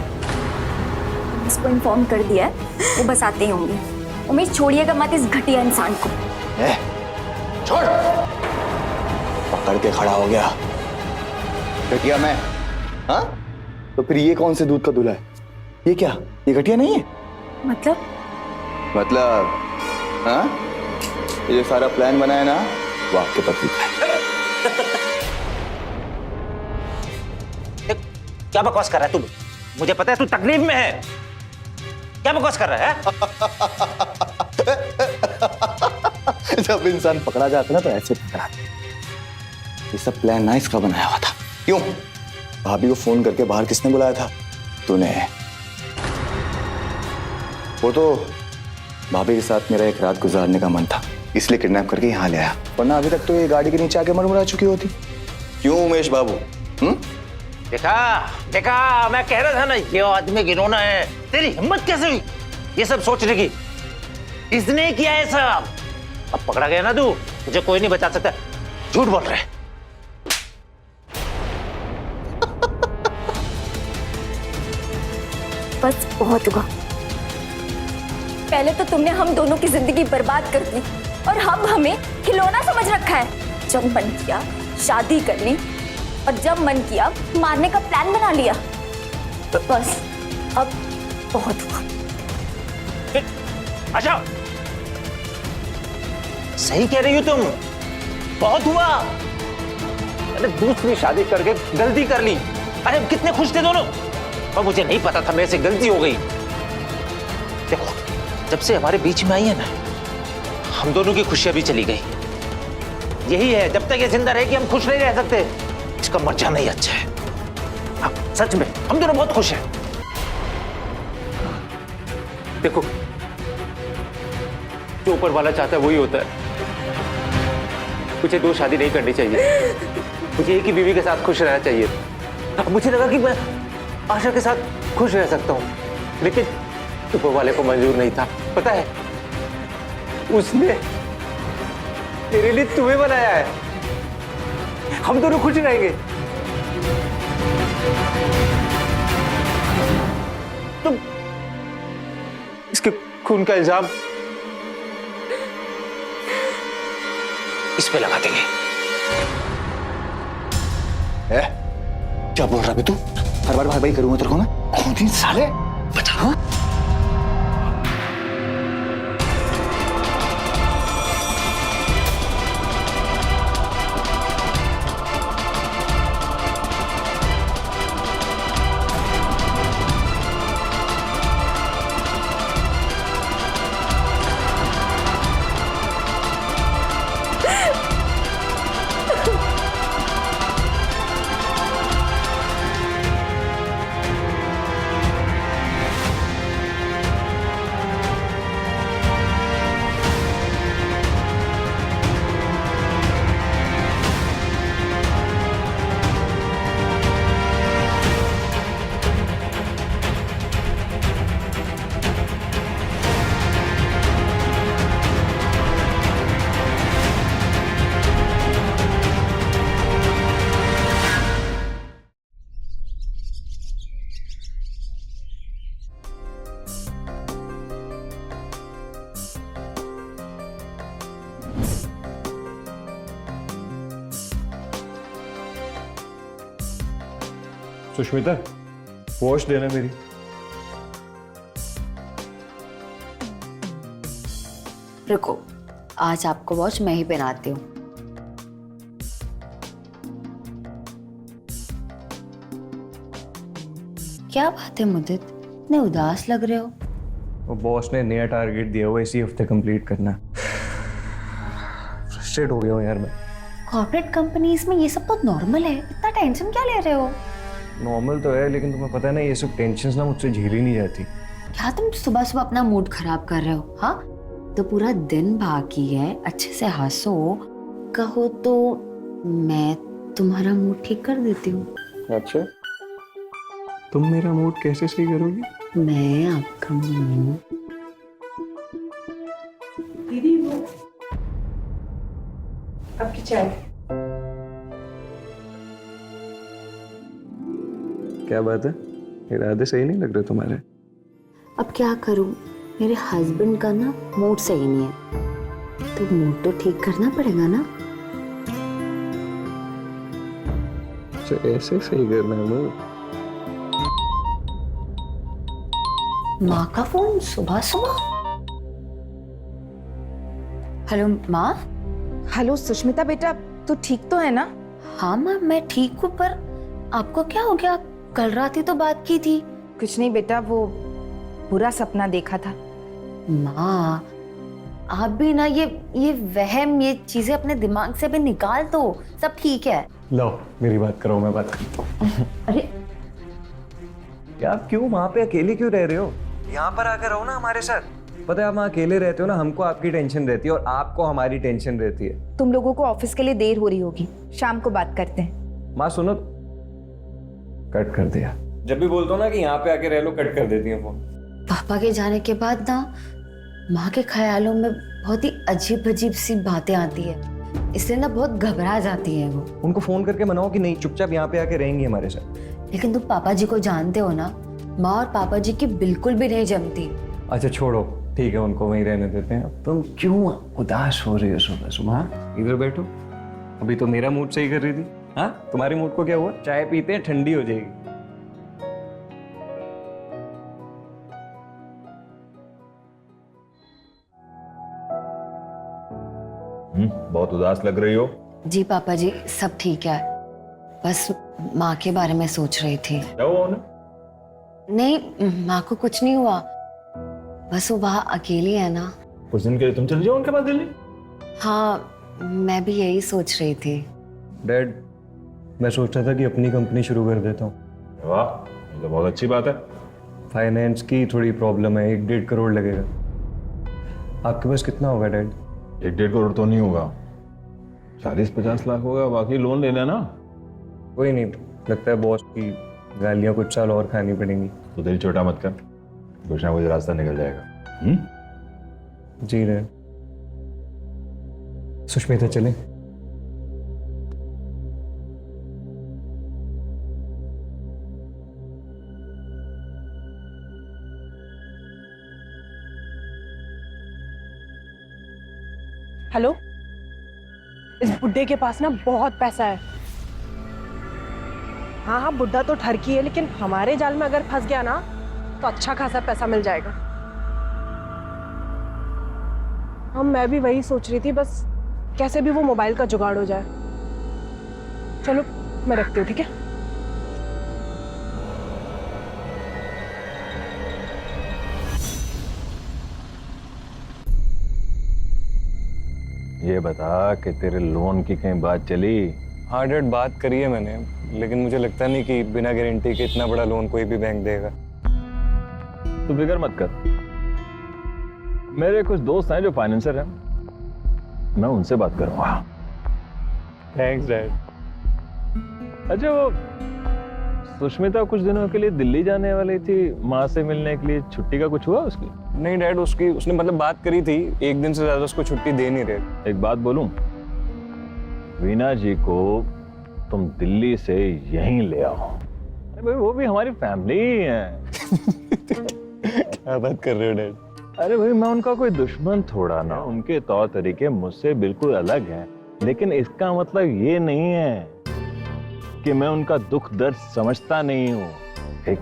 इसको इन्फॉर्म कर दिया है, वो बस आते ही होंगे। उमेश, छोड़िएगा मत इस घटिया इंसान को। छोड़। पकड़ के खड़ा हो गया। घटिया मैं? हाँ, तो फिर ये कौन से दूध का दूल्हा है? ये क्या, ये घटिया नहीं है? मतलब हाँ, ये जो सारा प्लान बनाया ना, वो आपके पति का है। क्या बकवास कर रहा है तू? मुझे पता है तू तकलीफ में है। क्या बकवास कर रहा है? जब इंसान पकड़ा जाता है ना, तो ऐसे पकड़ा। ये सब प्लान ना इसका बनाया हुआ था। क्यों? भाभी को फोन करके बाहर किसने बुलाया था? तूने। वो तो भाभी के साथ मेरा एक रात गुजारने का मन था, इसलिए किडनैप करके यहाँ ले आया, वरना अभी तक तो ये गाड़ी के नीचे आके मरमुरा चुकी होती। क्यों उमेश बाबू? देखा देखा, मैं कह रहा था ना, ये आदमी घिनौना है। तेरी हिम्मत कैसे हुई ये सब सोचने की? इसने किया है सब। अब पकड़ा गया ना तू, तुझे कोई नहीं बचा सकता। झूठ बोल रहा है। बस बहुत हुआ। पहले तो तुमने हम दोनों की जिंदगी बर्बाद कर दी, और अब हमें खिलौना समझ रखा है। जब मन किया शादी कर ली और जब मन किया मारने का प्लान बना लिया। बस अब बहुत हुआ। आशा, सही कह रही हो तुम, बहुत हुआ। अरे दूसरी शादी करके गलती कर ली। अरे कितने खुश थे दोनों, और मुझे नहीं पता था मेरे से गलती हो गई। देखो, जब से हमारे बीच में आई है ना, हम दोनों की खुशियां भी चली गई। यही है, जब तक ये जिंदा रहे कि हम खुश नहीं रह सकते, इसका मर जाना ही अच्छा है। हाँ, सच में हम दोनों बहुत खुश हैं। देखो, जो ऊपर वाला चाहता है वही होता है। मुझे 2 शादी नहीं करनी चाहिए, मुझे एक ही बीवी के साथ खुश रहना चाहिए। अब मुझे लगा कि मैं आशा के साथ खुश रह सकता हूँ, लेकिन ऊपर वाले को मंजूर नहीं था। पता है, उसने तेरे लिए तुम्हें बनाया है। हम दोनों खुश रहेंगे। तुम इसके खून का इल्जाम इस पे लगा देंगे। क्या बोल रहा है तू? हर बार भाई भाई करूंगा तेरे को मैं? कौन थी साले? बता। हाँ? सुष्मिता, वॉच देना मेरी। रुको, आज आपको वॉच मैं ही पहनाती हूँ। क्या बात है मुदित, इतने उदास लग रहे हो? वो बॉस ने नया टारगेट दिया हुआ, इसी हफ्ते कंप्लीट करना है। फ्रस्ट्रेट हो गया हूँ यार मैं। कॉर्पोरेट कंपनीज में ये सब तो नॉर्मल है, इतना टेंशन क्या ले रहे हो? नॉर्मल तो है, लेकिन तुम्हें पता है ना, ये सब टेंशन ना मुझसे झेली नहीं जाती। क्या तुम सुबह सुबह अपना मूड खराब कर रहे हो? हाँ, तो पूरा दिन बाकी है, अच्छे से हंसो। कहो तो मैं तुम्हारा मूड ठीक कर देती हूँ। अच्छा, तुम मेरा मूड कैसे सही करोगी? मैं आपका मूड दीदी, वो आपकी चाय। क्या बात है, इरादे सही नहीं लग रहे तुम्हारे? अब क्या करूं, मेरे हस्बैंड का ना मूड सही नहीं है, तो मूड तो ठीक करना पड़ेगा ना। अच्छा, ऐसे सही करना है मूड? माँ का फोन सुबह सुबह। हेलो माँ। हेलो सुष्मिता बेटा, तू ठीक तो है ना? हाँ माँ, मैं ठीक हूँ, पर आपको क्या हो गया? कल रात ही तो बात की थी। कुछ नहीं बेटा, वो बुरा सपना देखा था। माँ, आप भी ना ये वहम, ये चीजें अपने दिमाग से भी निकाल दो, सब ठीक है। लो मेरी बात करो, मैं बात करता हूँ। अरे क्या, आप क्यों वहां पे अकेले क्यों रह रहे हो? यहाँ पर आकर रहो ना हमारे साथ। पता है आप वहाँ अकेले रहते हो ना, हमको आपकी टेंशन रहती है और आपको हमारी टेंशन रहती है। तुम लोगों को ऑफिस के लिए देर हो रही होगी, शाम को बात करते हैं। माँ सुनो, कट कर दिया। जब भी बोलता हूँ ना कि यहाँ पे आके रह लो, कट कर देती है फोन। पापा के जाने के बाद ना माँ के ख्यालों में बहुत ही अजीब अजीब सी बातें आती है, इसलिए ना बहुत घबरा जाती है वो। उनको फोन करके मनाओ कि नहीं, चुपचाप यहाँ पे आके रहेंगी हमारे साथ। लेकिन तुम पापा जी को जानते हो ना, माँ और पापा जी की बिल्कुल भी नहीं जमती। अच्छा छोड़ो, ठीक है, उनको वहीं रहने देते हैं। तुम क्यों उदास हो रही हो सुबह सुबह? इधर बैठो, अभी तो मेरा मूड सही कर रही थी। हाँ, तुम्हारे मूड को क्या हुआ? चाय पीते हैं, ठंडी हो जाएगी। बहुत उदास लग रही हो। जी पापा जी, सब ठीक है, बस माँ के बारे में सोच रही थी। क्या हुआ उन्हें? नहीं, माँ को कुछ नहीं हुआ, बस वो वहाँ अकेली है ना। कुछ दिन के लिए तुम चले जाओ उनके पास दिल्ली। हाँ, मैं भी यही सोच रही थी। डैड, मैं सोच रहा था कि अपनी कंपनी शुरू कर देता हूँ। वाह, ये तो बहुत अच्छी बात है। फाइनेंस की थोड़ी प्रॉब्लम है, 1-1.5 करोड़ लगेगा। आपके पास कितना होगा डैड? 1-1.5 करोड़ तो नहीं होगा, 40-50 लाख होगा, बाकी लोन ले लेना। कोई नहीं, लगता है बॉस की गालियाँ कुछ साल और खानी पड़ेंगी। तो दिल छोटा मत कर, कुछ ना कुछ रास्ता निकल जाएगा। जी डैड। सुष्मिता चलें? हेलो, इस बुड्ढे के पास ना बहुत पैसा है। हाँ हाँ, बुड्ढा तो ठरकी है, लेकिन हमारे जाल में अगर फंस गया ना तो अच्छा खासा पैसा मिल जाएगा। हम मैं भी वही सोच रही थी, बस कैसे भी वो मोबाइल का जुगाड़ हो जाए। चलो मैं रखती हूँ, ठीक है? ये बता कि तेरे लोन की कहीं बात चली? हाँ डैड, बात करी है मैंने, लेकिन मुझे लगता नहीं कि बिना गारंटी के इतना बड़ा लोन कोई भी बैंक देगा। तू फिक्र मत कर, मेरे कुछ दोस्त हैं जो फाइनेंसर हैं, मैं उनसे बात करूंगा। Thanks dad. अच्छा, वो सुष्मिता कुछ दिनों के लिए दिल्ली जाने वाली थी, माँ से मिलने के लिए, छुट्टी का कुछ हुआ उसकी? नहीं डैड, उसने मतलब बात करी थी, 1 दिन से ज्यादा उसको छुट्टी दे नहीं रहे। एक बात बोलूं, वीना जी को तुम दिल्ली से यहीं ले आओ। अरे भाई, वो भी हमारी फैमिली ही है। क्या बात कर रहे हो डैड? अरे भाई, मैं उनका कोई दुश्मन थोड़ा ना, उनके तौर तरीके मुझसे बिल्कुल अलग हैं, लेकिन इसका मतलब ये नहीं है कि मैं उनका दुख दर्द समझता नहीं हूँ। एक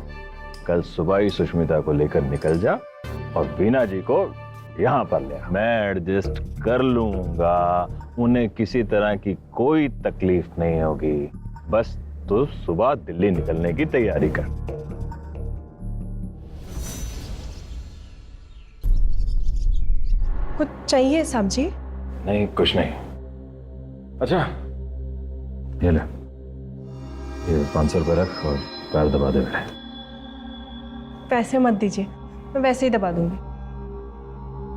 कल सुबह ही सुष्मिता को लेकर निकल जा और वीना जी को यहाँ पर ले आ। मैं एडजस्ट कर लूंगा, उन्हें किसी तरह की कोई तकलीफ नहीं होगी। बस तू सुबह दिल्ली निकलने की तैयारी कर। कुछ चाहिए साहब जी? नहीं, कुछ नहीं। अच्छा, ये ले, ये 500 रुपये रख और पैर दबा दे मेरे। पैसे मत दीजिए, मैं वैसे ही दबा दूंगी।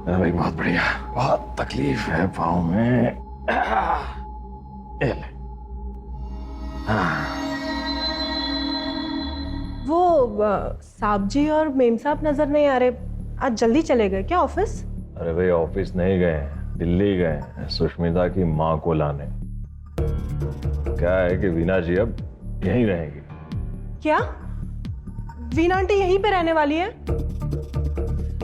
अरे भाई, बहुत बढ़िया, बहुत तकलीफ है पाँव में। ये ले। वो साहब जी और मेम साहब नजर नहीं आ रहे, आज जल्दी चले गए क्या ऑफिस? अरे भाई, ऑफिस नहीं गए, दिल्ली गए हैं सुष्मिता की माँ को लाने। क्या है कि वीना जी अब यहीं रहेंगी। क्या वीना आंटी यहीं पे रहने वाली है?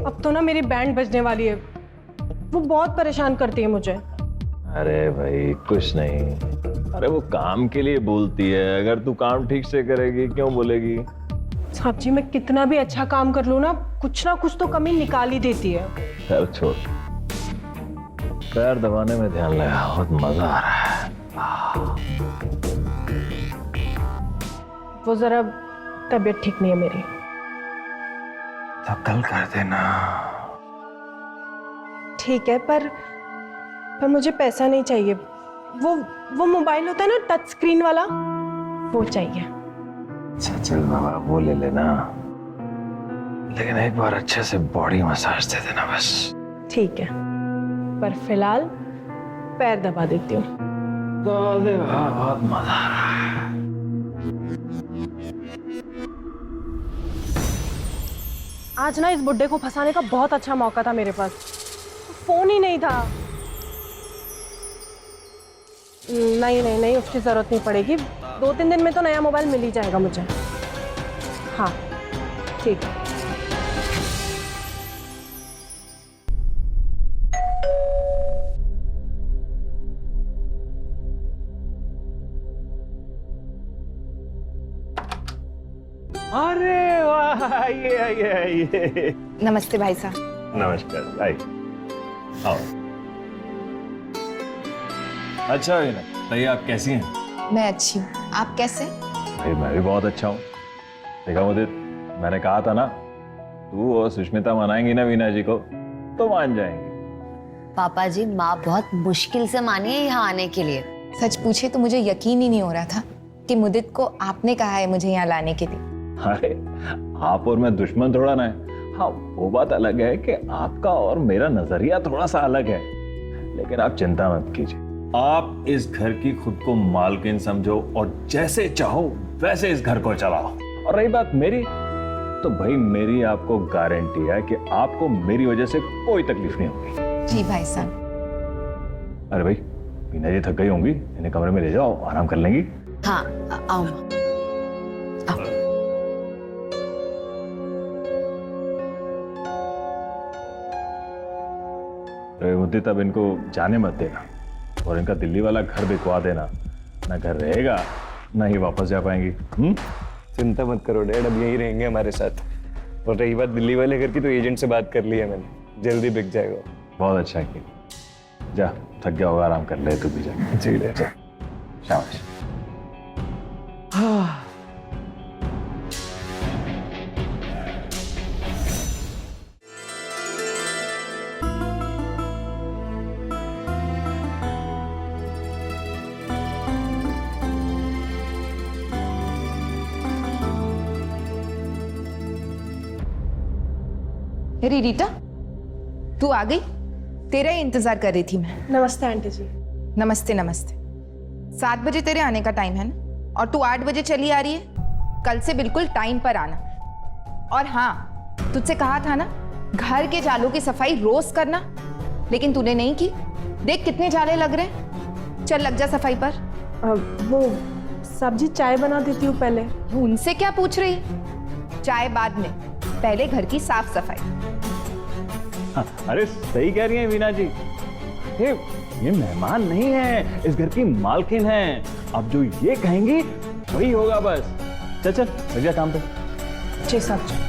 अब तो ना मेरी बैंड बजने वाली है, वो बहुत परेशान करती है मुझे। अरे भाई, कुछ नहीं, अरे वो काम के लिए बोलती है, अगर तू काम ठीक से करेगी क्यों बोलेगी? साहब जी, मैं कितना भी अच्छा काम कर लूं ना कुछ तो कमी निकाल ही देती है। खैर छोड़, पैर दबाने में ध्यान लगा, बहुत मजा आ रहा है। वो जरा तबीयत ठीक नहीं है मेरी। तो कल कर देना। ठीक है, पर मुझे पैसा नहीं चाहिए। वो मोबाइल होता है ना टच स्क्रीन वाला, वो चाहिए। अच्छा चल बाबा, वो ले लेना, लेकिन एक बार अच्छे से बॉडी मसाज दे देना बस। ठीक है, पर फिलहाल पैर दबा देती हूँ। बहुत मजा आ रहा है। आज ना इस बुड्ढे को फंसाने का बहुत अच्छा मौका था मेरे पास, फोन ही नहीं था। नहीं, उसकी जरूरत नहीं पड़ेगी, 2-3 दिन में तो नया मोबाइल मिल ही जाएगा मुझे। हाँ ठीक है। अरे वाह, आइए आइए आइए। नमस्ते भाई साहब। नमस्कार, आइए आओ। अच्छा वीना, बताइए आप कैसी हैं? मैं अच्छी हूँ, आप कैसे? भाई मैं भी बहुत अच्छा हूँ। देखा मुदित, मैंने कहा था ना, तू और सुष्मिता मनाएंगी ना वीना जी को तो मान जाएंगी। पापा जी, माँ बहुत मुश्किल से मानी है यहाँ आने के लिए। सच पूछे तो मुझे यकीन ही नहीं हो रहा था कि मुदित को आपने कहा है मुझे यहाँ लाने के लिए। अरे आप और मैं दुश्मन थोड़ा ना है। हाँ, वो बात अलग है कि आपका और मेरा नजरिया थोड़ा सा अलग है, लेकिन आप चिंता मत कीजिए। आप इस घर की खुद को मालकिन समझो और जैसे चाहो वैसे इस घर को चलाओ। और रही बात मेरी, तो भाई मेरी आपको गारंटी है कि आपको मेरी वजह से कोई तकलीफ नहीं होगी। जी भाई साहब। अरे भाई, वीना जी थक गई होंगी, इन्हें कमरे में ले जाओ, आराम कर लेंगी। हाँ, आओ। मुद्दे तब इनको जाने मत देना और इनका दिल्ली वाला घर बिकवा देना। ना घर रहेगा ना ही वापस जा पाएंगी। चिंता मत करो डैड, अब यहीं रहेंगे हमारे साथ। और रही बात दिल्ली वाले घर की, तो एजेंट से बात कर ली है मैंने, जल्दी बिक जाएगा। बहुत अच्छा किया। जा, थक गया होगा, आराम कर ले तू भी जा। जी डैड। शाबाश। अरे रीटा, तू आ गई? तेरा ही इंतजार कर रही थी मैं। नमस्ते आंटी जी। नमस्ते नमस्ते। 7 बजे तेरे आने का टाइम है ना, और तू 8 बजे चली आ रही है। कल से बिल्कुल टाइम पर आना। और हाँ, तुझसे कहा था ना घर के जालों की सफाई रोज करना, लेकिन तूने नहीं की। देख कितने जाले लग रहे हैं। चल लग जा सफाई पर। वो सब्जी चाय बना देती हूँ पहले। उनसे क्या पूछ रही? चाय बाद में, पहले घर की साफ सफाई। अरे सही कह रही हैं वीना जी। ये मेहमान नहीं है, इस घर की मालकिन है। अब जो ये कहेंगी वही होगा बस। चल चल लग जा काम पे। जी साहब।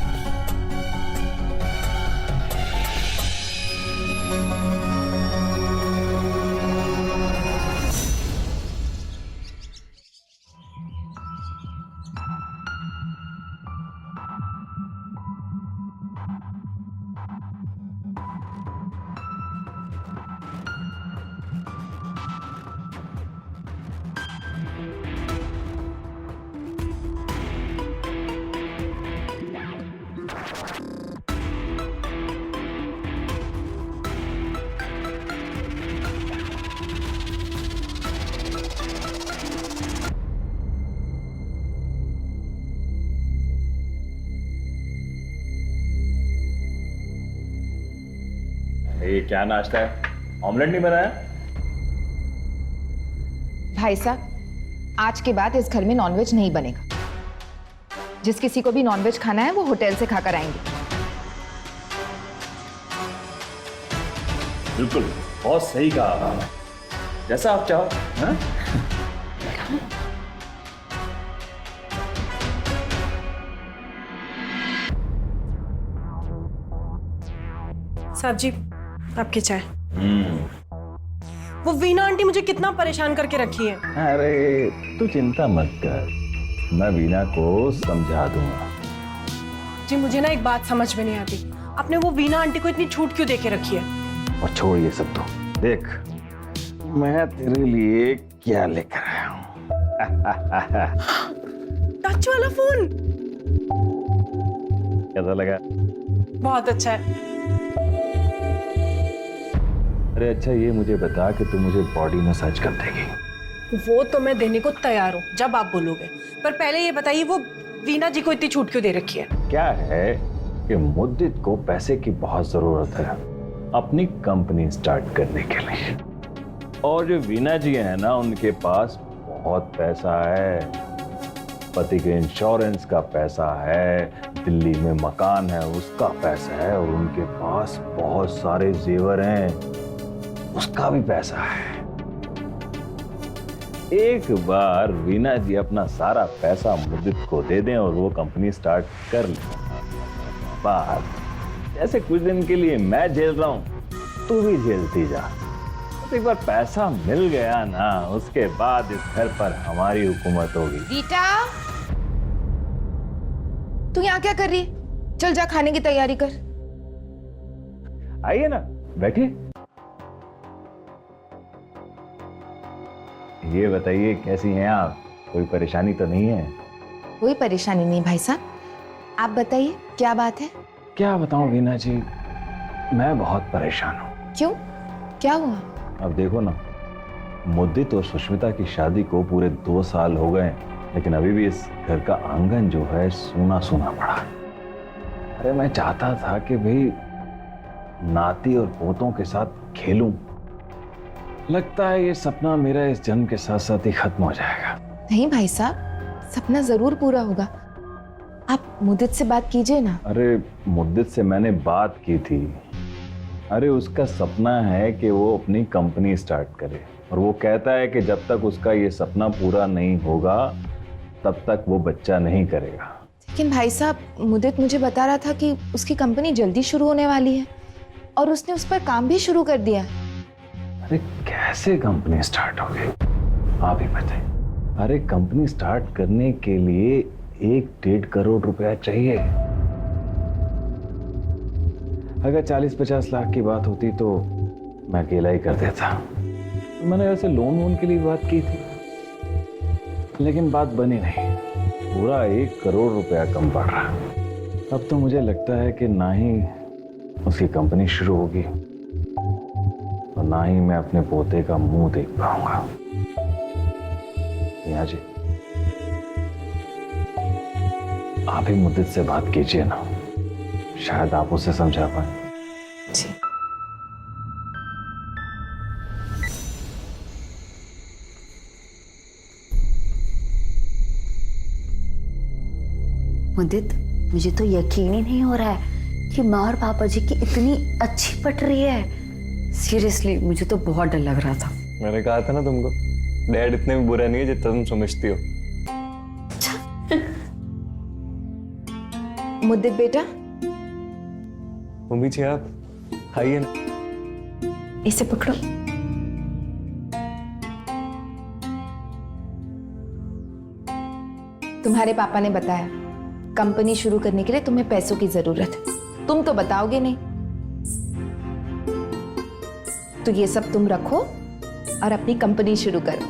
ये क्या नाश्ता है? ऑमलेट नहीं बनाया? भाई साहब, आज के बाद इस घर में नॉनवेज नहीं बनेगा। जिस किसी को भी नॉनवेज खाना है वो होटल से खाकर आएंगे। बिल्कुल, बहुत सही कहा। जैसा आप चाहो। हाँ? साहब जी, आपकी चाय। वो वीना आंटी मुझे कितना परेशान करके रखी है। अरे तू चिंता मत कर, मैं वीना को समझा दूंगा। जी मुझे ना एक बात समझ में नहीं आती, आपने वो वीना आंटी को इतनी छूट क्यों देके रखी है? और छोड़ ये सब तो, देख मैं तेरे लिए क्या लेकर आया हूँ। टच वाला फोन। कैसा लगा? बहुत अच्छा है। अरे अच्छा ये मुझे बता कि तू मुझे बॉडी मसाज कब देगी? वो तो मैं देने को तैयार हूँ जब आप बोलोगे, पर पहले ये बताइए वो वीना जी को इतनी छूट क्यों दे रखी है? क्या है कि मुद्दित को पैसे की बहुत जरूरत है अपनी कंपनी स्टार्ट करने के लिए, और जो वीना जी है ना उनके पास बहुत पैसा है। पति के इंश्योरेंस का पैसा है, दिल्ली में मकान है उसका पैसा है, और उनके पास बहुत सारे जेवर हैं उसका भी पैसा है। एक बार वीना जी अपना सारा पैसा मुद्दित को दे दें और वो कंपनी स्टार्ट कर ले, बात जैसे कुछ दिन के लिए मैं झेल रहा हूं तू भी झेलती जा। तो एक बार पैसा मिल गया ना, उसके बाद इस घर पर हमारी हुकूमत होगी। रीटा, तू यहाँ क्या कर रही है? चल जा खाने की तैयारी कर। आइए ना, बैठिए। ये बताइए कैसी हैं आप? कोई परेशानी तो नहीं है? कोई परेशानी नहीं भाई साहब, आप बताइए क्या बात है? क्या बताऊं वीना जी, मैं बहुत परेशान हूं। क्यों, क्या हुआ? अब देखो ना, मुद्दित और सुष्मिता की शादी को पूरे 2 साल हो गए, लेकिन अभी भी इस घर का आंगन जो है सूना सूना पड़ा। अरे मैं चाहता था कि भाई नाती और पोतों के साथ खेलूं। लगता है ये सपना मेरा इस जन्म के साथ साथ ही खत्म हो जाएगा। नहीं भाई साहब, सपना जरूर पूरा होगा। आप मुद्दित से बात कीजिए ना। अरे मुद्दित से मैंने बात की थी। अरे उसका सपना है कि वो अपनी कंपनी स्टार्ट करे, और वो कहता है कि जब तक उसका ये सपना पूरा नहीं होगा तब तक वो बच्चा नहीं करेगा। लेकिन भाई साहब, मुद्दित मुझे बता रहा था कि उसकी कंपनी जल्दी शुरू होने वाली है और उसने उस पर काम भी शुरू कर दिया। अरे कैसे कंपनी स्टार्ट होगी, आप ही बताइए। अरे कंपनी स्टार्ट करने के लिए 1-1.5 करोड़ रुपया चाहिए। अगर 40-50 लाख की बात होती तो मैं अकेला ही कर देता। मैंने वैसे लोन के लिए बात की थी, लेकिन बात बनी नहीं। पूरा 1 करोड़ रुपया कम पड़ रहा। अब तो मुझे लगता है कि ना ही उसकी कंपनी शुरू होगी और ना ही मैं अपने पोते का मुंह देख पाऊंगा। यहाँ जी, आप ही मुद्दित से बात कीजिए ना, शायद आप उसे समझा पाए। जी। मुद्दित, मुझे तो यकीन ही नहीं हो रहा है कि माँ और पापा जी की इतनी अच्छी पट रही है। सीरियसली मुझे तो बहुत डर लग रहा था। मैंने कहा था ना तुमको, डैड इतने भी बुरा नहीं है जितना तुम समझती हो। मुद्दित बेटा, मम्मी जी आप आइए ना। इसे पकड़ो। तुम्हारे पापा ने बताया कंपनी शुरू करने के लिए तुम्हें पैसों की जरूरत है। तुम तो बताओगे नहीं, तो ये सब तुम रखो और अपनी कंपनी शुरू करो।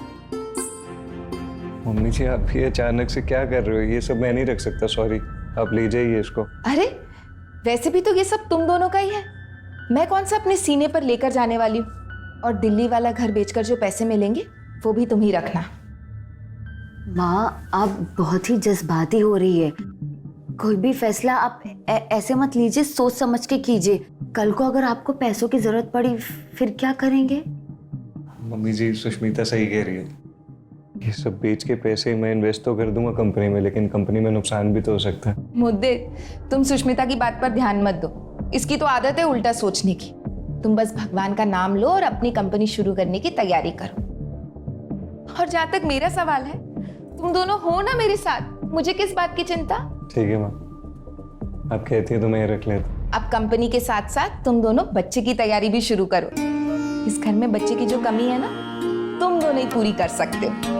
मम्मी जी आप ये अचानक से क्या कर रहे हो? ये सब मैं नहीं रख सकता, सॉरी, आप ले जाइए इसको। अरे वैसे भी तो ये सब तुम दोनों का ही है। मैं कौन सा अपने सीने पर लेकर जाने वाली हूँ, और दिल्ली वाला घर बेचकर जो पैसे मिलेंगे वो भी तुम ही रखना। माँ, आप बहुत ही जज्बाती हो रही है। कोई भी फैसला आप ऐसे मत लीजिए, सोच समझ के कीजिए। कल को अगर आपको पैसों की जरूरत पड़ी फिर क्या करेंगे? मम्मी जी सुष्मिता सही कह रही है, ये सब बेच के पैसे मैं इन्वेस्ट तो कर दूंगा कंपनी में, लेकिन कंपनी में नुकसान भी तो हो सकता है। मुद्दित, तुम सुष्मिता की बात पर ध्यान मत दो, इसकी तो आदत है उल्टा सोचने की। तुम बस भगवान का नाम लो और अपनी कंपनी शुरू करने की तैयारी करो। और जहां तक मेरा सवाल है, तुम दोनों हो ना मेरे साथ, मुझे किस बात की चिंता? ठीक है माँ, आप कहती है तो मैं रख लेता। अब कंपनी के साथ साथ तुम दोनों बच्चे की तैयारी भी शुरू करो। इस घर में बच्चे की जो कमी है ना, तुम दोनों ही पूरी कर सकते हो।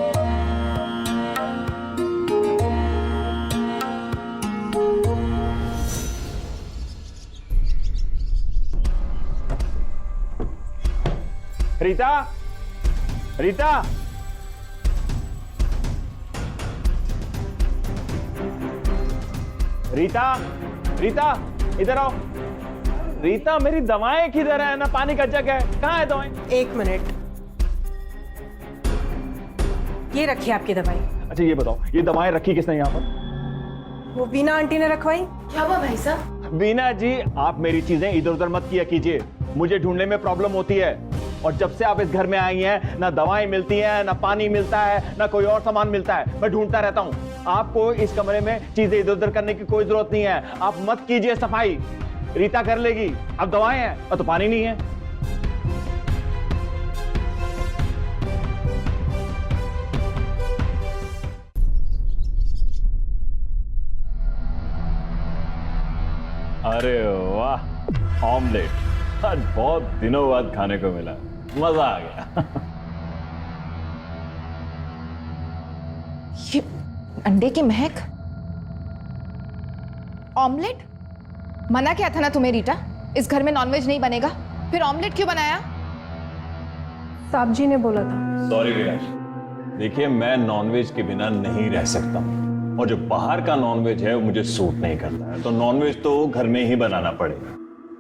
रीता, रीता, रीता, रीता, इधर आओ। रीता, मेरी दवाएं किधर है? ना पानी का जग है, कहाँ है दवाएं? 1 मिनट, ये रखिए आपकी दवाई। अच्छा ये बताओ, ये दवाएं रखी किसने यहाँ पर? वो वीना आंटी ने रखवाई। क्या हुआ भाई साहब? वीना जी, आप मेरी चीजें इधर उधर मत किया कीजिए, मुझे ढूंढने में प्रॉब्लम होती है। और जब से आप इस घर में आई हैं, ना दवाएं मिलती हैं, ना पानी मिलता है, ना कोई और सामान मिलता है। मैं ढूंढता रहता हूं। आपको इस कमरे में चीजें इधर उधर करने की कोई जरूरत नहीं है। आप मत कीजिए सफाई, रीता कर लेगी। अब दवाएं हैं और तो पानी नहीं है। अरे वाह, ऑमलेट आज बहुत दिनों बाद खाने को मिला, मजा आ गया। ये अंडे की महक, ऑमलेट? मना किया था ना तुम्हें रीटा, इस घर में नॉनवेज नहीं बनेगा, फिर ऑमलेट क्यों बनाया? साहब जी ने बोला था। सॉरी विराज, देखिए मैं नॉनवेज के बिना नहीं रह सकता हूँ, और जो बाहर का नॉनवेज है वो मुझे सूट नहीं करता है, तो नॉनवेज तो घर में ही बनाना पड़ेगा।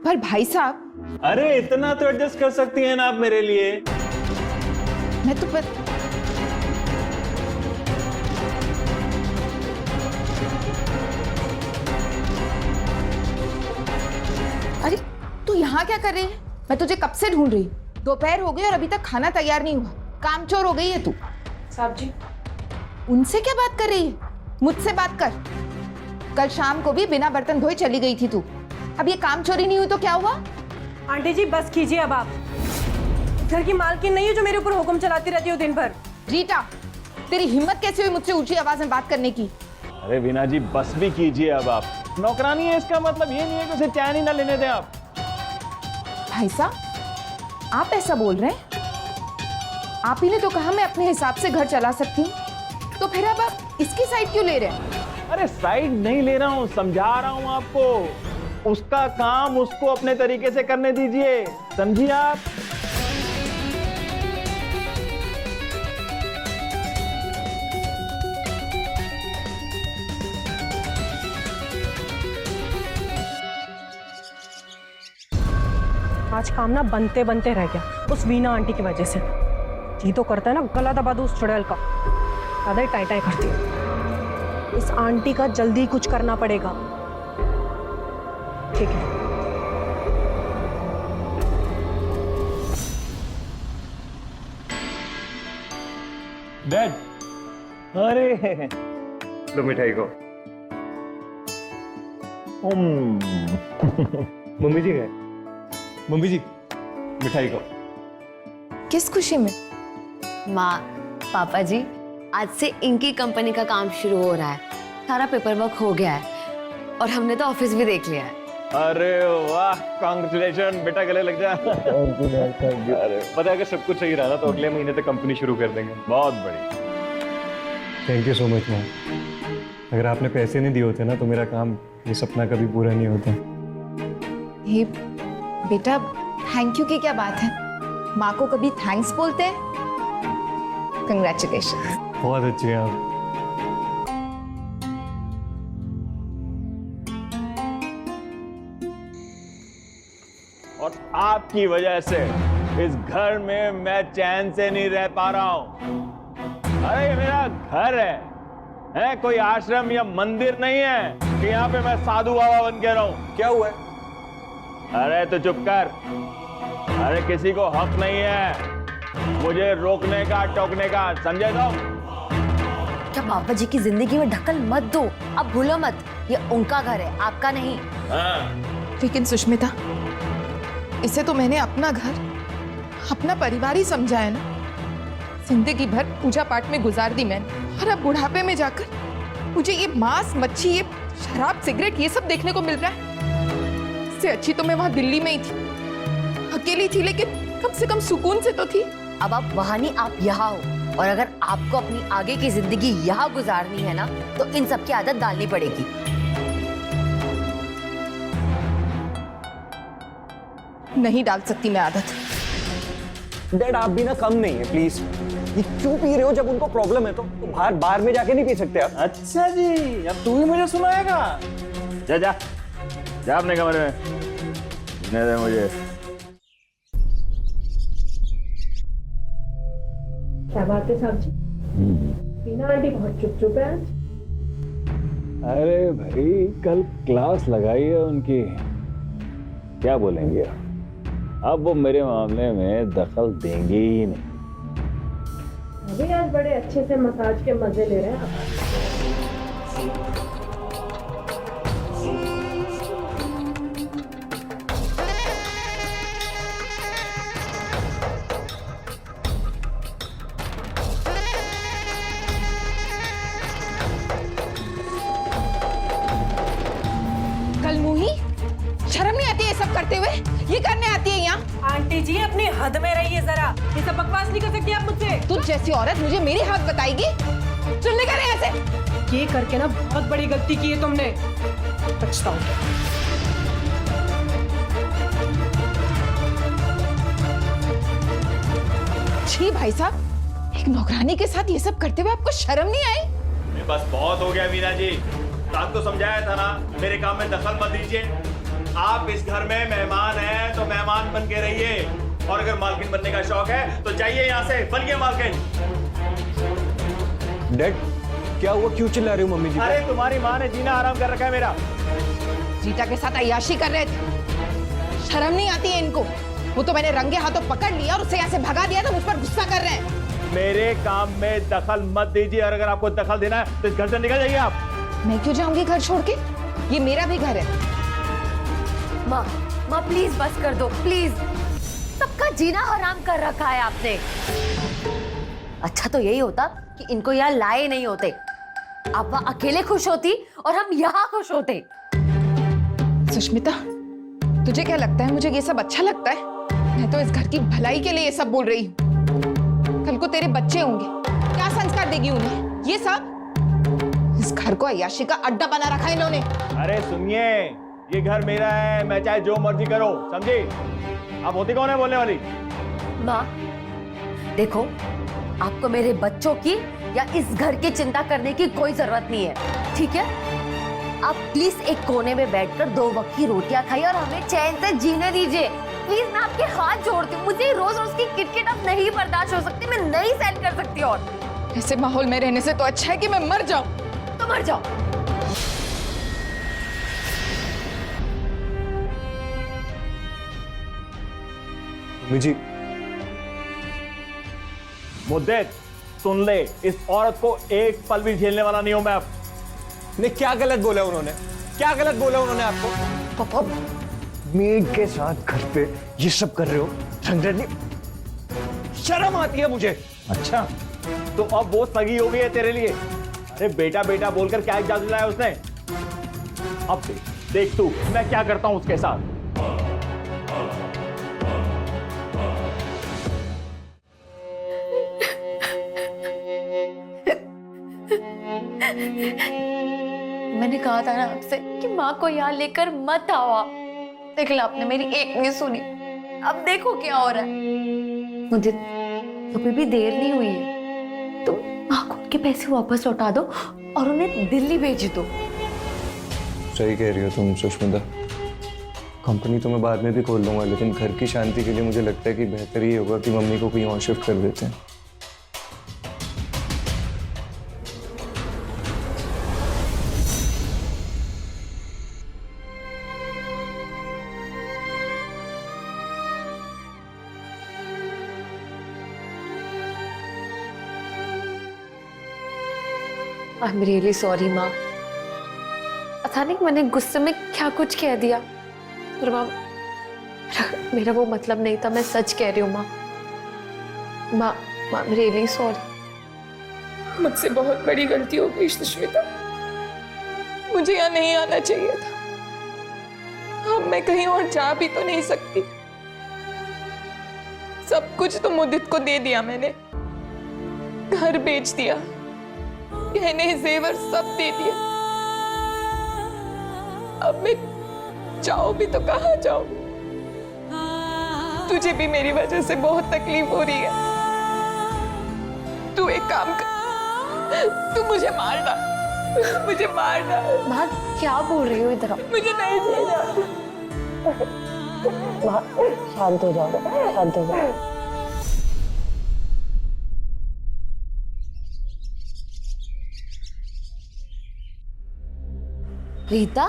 पर भाई साहब, अरे इतना तो एडजस्ट कर सकती हैं ना आप मेरे लिए। मैं तो अरे तू यहाँ क्या कर रही है? मैं तुझे कब से ढूंढ रही हूँ, दोपहर हो गई और अभी तक खाना तैयार नहीं हुआ, कामचोर हो गई है तू। साहब जी, उनसे क्या बात कर रही है? मुझसे बात कर। कल शाम को भी बिना बर्तन धोए चली गई थी तू, अब ये काम चोरी नहीं हुई तो क्या हुआ? आंटी जी बस कीजिए अब आप। घर की मालकिन नहीं है जो मेरे ऊपर हुक्म चलाती रहती हो दिन भर। रीटा, तेरी हिम्मत कैसे हुई मुझसे ऊंची आवाज में बात करने की? अरे वीना जी बस भी कीजिए अब, आप नौकरानी है, इसका मतलब ये नहीं है कि उसे चैन ही ना लेने दें आप। भाई साहब, आप ऐसा बोल रहे हैं? आप ही ने तो कहा मैं अपने हिसाब से घर चला सकती हूँ, तो फिर अब आप इसकी साइड क्यों ले रहे हैं? अरे साइड नहीं ले रहा हूँ, समझा रहा हूँ आपको, उसका काम उसको अपने तरीके से करने दीजिए, समझिए आप। आज काम ना बनते बनते रह गया उस वीना आंटी की वजह से। जी तो करता है ना गला दबा दो उस चुड़ैल का, ज्यादा ही टाई टाई करती है। इस आंटी का जल्दी कुछ करना पड़ेगा। ठीक है। डैड, अरे लो मिठाई को। मम्मी जी गए, मम्मी जी मिठाई को। किस खुशी में? माँ, पापा जी, आज से इनकी कंपनी का काम शुरू हो रहा है, सारा पेपर वर्क हो गया है और हमने तो ऑफिस भी देख लिया है। अरे वाह, कांग्रेचुलेशन बेटा, गले लग जा। अरे पता है अगर सब कुछ सही रहा ना तो अगले महीने तक कंपनी शुरू कर देंगे। बहुत बढ़िया। Thank you so much ma'am. अगर आपने पैसे नहीं दिए होते ना तो मेरा काम, ये सपना कभी पूरा नहीं होता। ये बेटा, थैंक यू की क्या बात है? माँ को कभी थैंक्स बोलते हैं? कंग्रेचुलेशन। बहुत अच्छे हैं आप। और आपकी वजह से इस घर में मैं चैन से नहीं रह पा रहा हूं। अरे ये मेरा घर है कोई आश्रम या मंदिर नहीं है कि यहाँ पे मैं साधु बाबा बन के रहूं। क्या हुआ है? अरे तो चुप कर। अरे किसी को हक नहीं है मुझे रोकने का टोकने का, समझे तुम? क्या पापा जी की जिंदगी में ढक्कन मत दो, अब भूलो मत, ये उनका घर है, आपका नहीं। लेकिन सुष्मिता, इसे तो मैंने अपना घर, अपना परिवार ही समझा है ना। जिंदगी भर पूजा पाठ में गुजार दी मैंने, और अब बुढ़ापे में जाकर मुझे ये मांस, मच्छी, ये शराब, सिगरेट, ये सब देखने को मिल रहा है। इससे अच्छी तो मैं वहां दिल्ली में ही थी, अकेली थी, लेकिन कम से कम सुकून से तो थी। अब आप वहां नहीं, आप यहाँ हो, और अगर आपको अपनी आगे की जिंदगी यहाँ गुजारनी है ना तो इन सब की आदत डालनी पड़ेगी। नहीं डाल सकती मैं आदत। डैड आप भी ना कम नहीं है प्लीज। ये क्यों पी रहे हो? जब उनको प्रॉब्लम है तो बाहर बार में जाके नहीं पी सकते आप? अच्छा जी, अब तू ही मुझे सुनाएगा। जा जा जा अपने कमरे में, नहीं दे मुझे। क्या बात है साहब जी? वीना आंटी बहुत चुप चुप है आज। अरे भाई कल क्लास लगाई है उनकी, क्या बोलेंगे अब वो मेरे मामले में दखल देंगे ही नहीं। अभी आज बड़े अच्छे से मसाज के मजे ले रहे हैं आप। ये करने आती है यहाँ? आंटी जी अपनी हद में रहिए जरा, ये सब बकवास नहीं कर सकती आप मुझसे। तू जैसी औरत मुझे मेरी हक बताएगी? चल निकल यहाँ से। ये करके ना बहुत बड़ी गलती की है तुमने, पछताओगे। छी भाई साहब, एक नौकरानी के साथ ये सब करते हुए आपको शर्म नहीं आई? बस बहुत हो गया मीना जी, रात को समझाया था ना, मेरे काम में दखल मत दीजिए। आप इस घर में मेहमान हैं तो मेहमान बन के रहिए, और अगर मालकिन बनने का शौक है तो जाइए यहाँ से, बनिए मालकिन। डैड क्या हुआ, क्यों चिल्ला रही हो मम्मी जी? अरे तुम्हारी माँ ने जीना आराम कर रखा है मेरा। रीता के साथ अय्याशी कर रहे थे, शर्म नहीं आती है इनको? वो तो मैंने रंगे हाथों पकड़ लिया और उसे यहाँ से भगा दिया तो मुझ पर गुस्सा कर रहे हैं। मेरे काम में दखल मत दीजिए, और अगर आपको दखल देना है तो इस घर से निकल जाइए आप। मैं क्यों जाऊंगी घर छोड़ के? ये मेरा भी घर है। माँ, माँ प्लीज बस कर दो प्लीज। सबका जीना हराम कर रखा है आपने। अच्छा तो यही होता कि इनको यहाँ लाए नहीं होते, आप वहाँ अकेले खुश होती और हम यहाँ खुश होते। सुष्मिता, तुझे क्या लगता है मुझे ये सब अच्छा लगता है? मैं तो इस घर की भलाई के लिए ये सब बोल रही हूँ। कल को तेरे बच्चे होंगे, क्या संस्कार देगी उन्हें? ये सब इस घर को अय्याशी का अड्डा बना रखा है इन्होंने। अरे सुनिए, ये घर मेरा है, मैं चाहे जो मर्जी करो, समझी? आप होती कौन है बोलने वाली? माँ देखो, आपको मेरे बच्चों की या इस घर की चिंता करने की कोई जरूरत नहीं है, ठीक है? आप प्लीज एक कोने में बैठकर 2 वक्त की रोटियां खाइए और हमें चैन से जीने दीजिए। प्लीज मैं आपके हाथ जोड़ती हूँ, मुझे रोज रोज की किटकिट अब नहीं बर्दाश्त हो सकती, मैं नहीं सहन कर सकती। और ऐसे माहौल में रहने से तो अच्छा है कि मैं मर जाऊं। तो मर जाओ। मम्मी जी मुद्दे सुन ले, इस औरत को एक पल भी झेलने वाला नहीं हूं मैं अब। ने क्या गलत बोला उन्होंने? क्या गलत बोला उन्होंने आपको? पापा मेड के साथ घर पे ये सब कर रहे हो, रंगरनी शर्म आती है मुझे। अच्छा, तो अब वो सगी हो गई है तेरे लिए? अरे बेटा बेटा बोलकर क्या जादू लाया उसने? अब देख तू मैं क्या करता हूं उसके साथ। मैंने कहा था ना आपसे कि माँ को यहाँ लेकर मत आओ। देख लो, आपने मेरी एक नहीं सुनी। अब देखो क्या हो रहा है। मुझे अभी भी देर नहीं हुई है, तुम माँ को उनके पैसे वापस लौटा दो और उन्हें दिल्ली भेज दो। सही कह रही हो तुम सुष्मिता, कंपनी तो मैं बाद में भी खोल लूंगा, लेकिन घर की शांति के लिए मुझे लगता है कि बेहतर ये होगा कि मम्मी को कहीं और शिफ्ट कर देते हैं। आई एम रियली सॉरी माँ। अचानक मैंने गुस्से में क्या कुछ कह दिया। पर माँ, मेरा वो मतलब नहीं था, मैं सच कह रही हूँ माँ। माँ, आई एम रियली सॉरी। मुझसे बहुत बड़ी गलती हो गई सुष्मिता, मुझे यहाँ नहीं आना चाहिए था। अब मैं कहीं और जा भी तो नहीं सकती। सब कुछ तो मुदित को दे दिया मैंने, घर बेच दिया, गहने जेवर सब दे दिए। अब मैं जाऊं भी तो कहाँ जाऊं? तुझे भी मेरी वजह से बहुत तकलीफ हो रही है। तू एक काम कर, तू मुझे मार डाल, मुझे मार डाल। माँ क्या बोल रही हो? इधर आओ। मुझे नहीं जीना। माँ शांत हो जाओ, शांत हो जाओ। रीता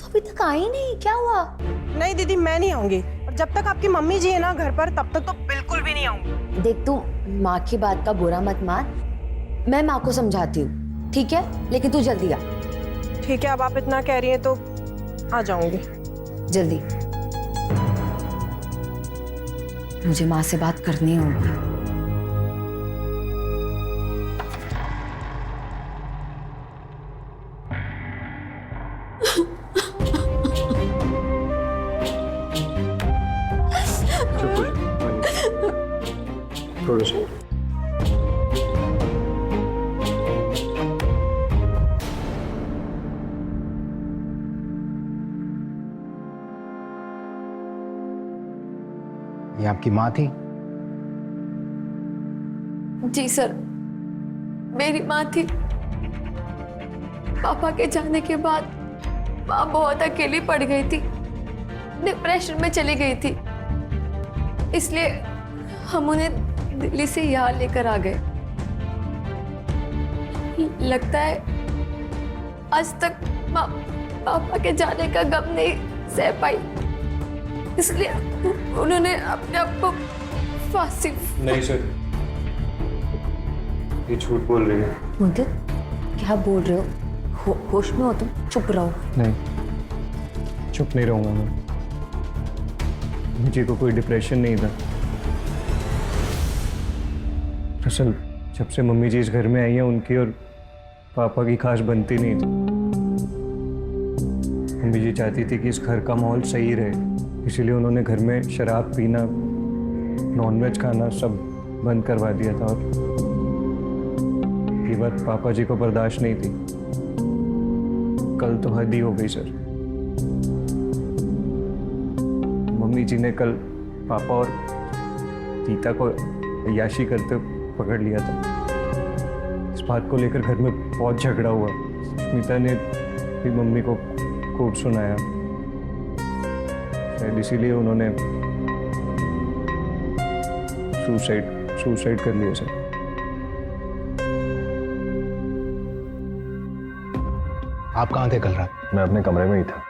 तो अभी तक आई नहीं, क्या हुआ? नहीं दीदी, मैं नहीं आऊंगी, और जब तक आपकी मम्मी जी है ना घर पर, तब तक तो बिल्कुल भी नहीं आऊंगी। देख तू माँ की बात का बुरा मत मान, मैं माँ को समझाती हूँ, ठीक है? लेकिन तू जल्दी आ। ठीक है, अब आप इतना कह रही हैं तो आ जाऊंगी। जल्दी, मुझे माँ से बात करनी होगी। थोड़ा सा। ये आपकी माँ थी? जी सर, मेरी माँ थी। पापा के जाने के बाद माँ बहुत अकेली पड़ गई थी, डिप्रेशन में चली गई थी। इसलिए हम उन्हें दिल्ली से यहाँ लेकर आ गए। लगता है आज तक माँ पापा के जाने का गम नहीं सह पाई, इसलिए उन्होंने अपने आप को फांसी। नहीं सर, ये झूठ बोल रही है। मुदित, क्या बोल रहे हो? होश में हो तुम? चुप रहो। नहीं, चुप नहीं रहूंगा मैं। मुझे को कोई डिप्रेशन नहीं था। असल जब से मम्मी जी इस घर में आई हैं, उनकी और पापा की खास बनती नहीं थी। मम्मी जी चाहती थी कि इस घर का माहौल सही रहे, इसीलिए उन्होंने घर में शराब पीना, नॉनवेज खाना सब बंद करवा दिया था। और ये बात पापा जी को बर्दाश्त नहीं थी। कल तो हद ही हो गई सर। मम्मी जी ने कल पापा और गीता को अय्याशी करते पकड़ लिया था। इस बात को लेकर घर में बहुत झगड़ा हुआ। स्मिता ने भी मम्मी को खूब सुनाया। शायद इसीलिए उन्होंने सुसाइड कर लिया सर। आप कहाँ थे कल रात? मैं अपने कमरे में ही था।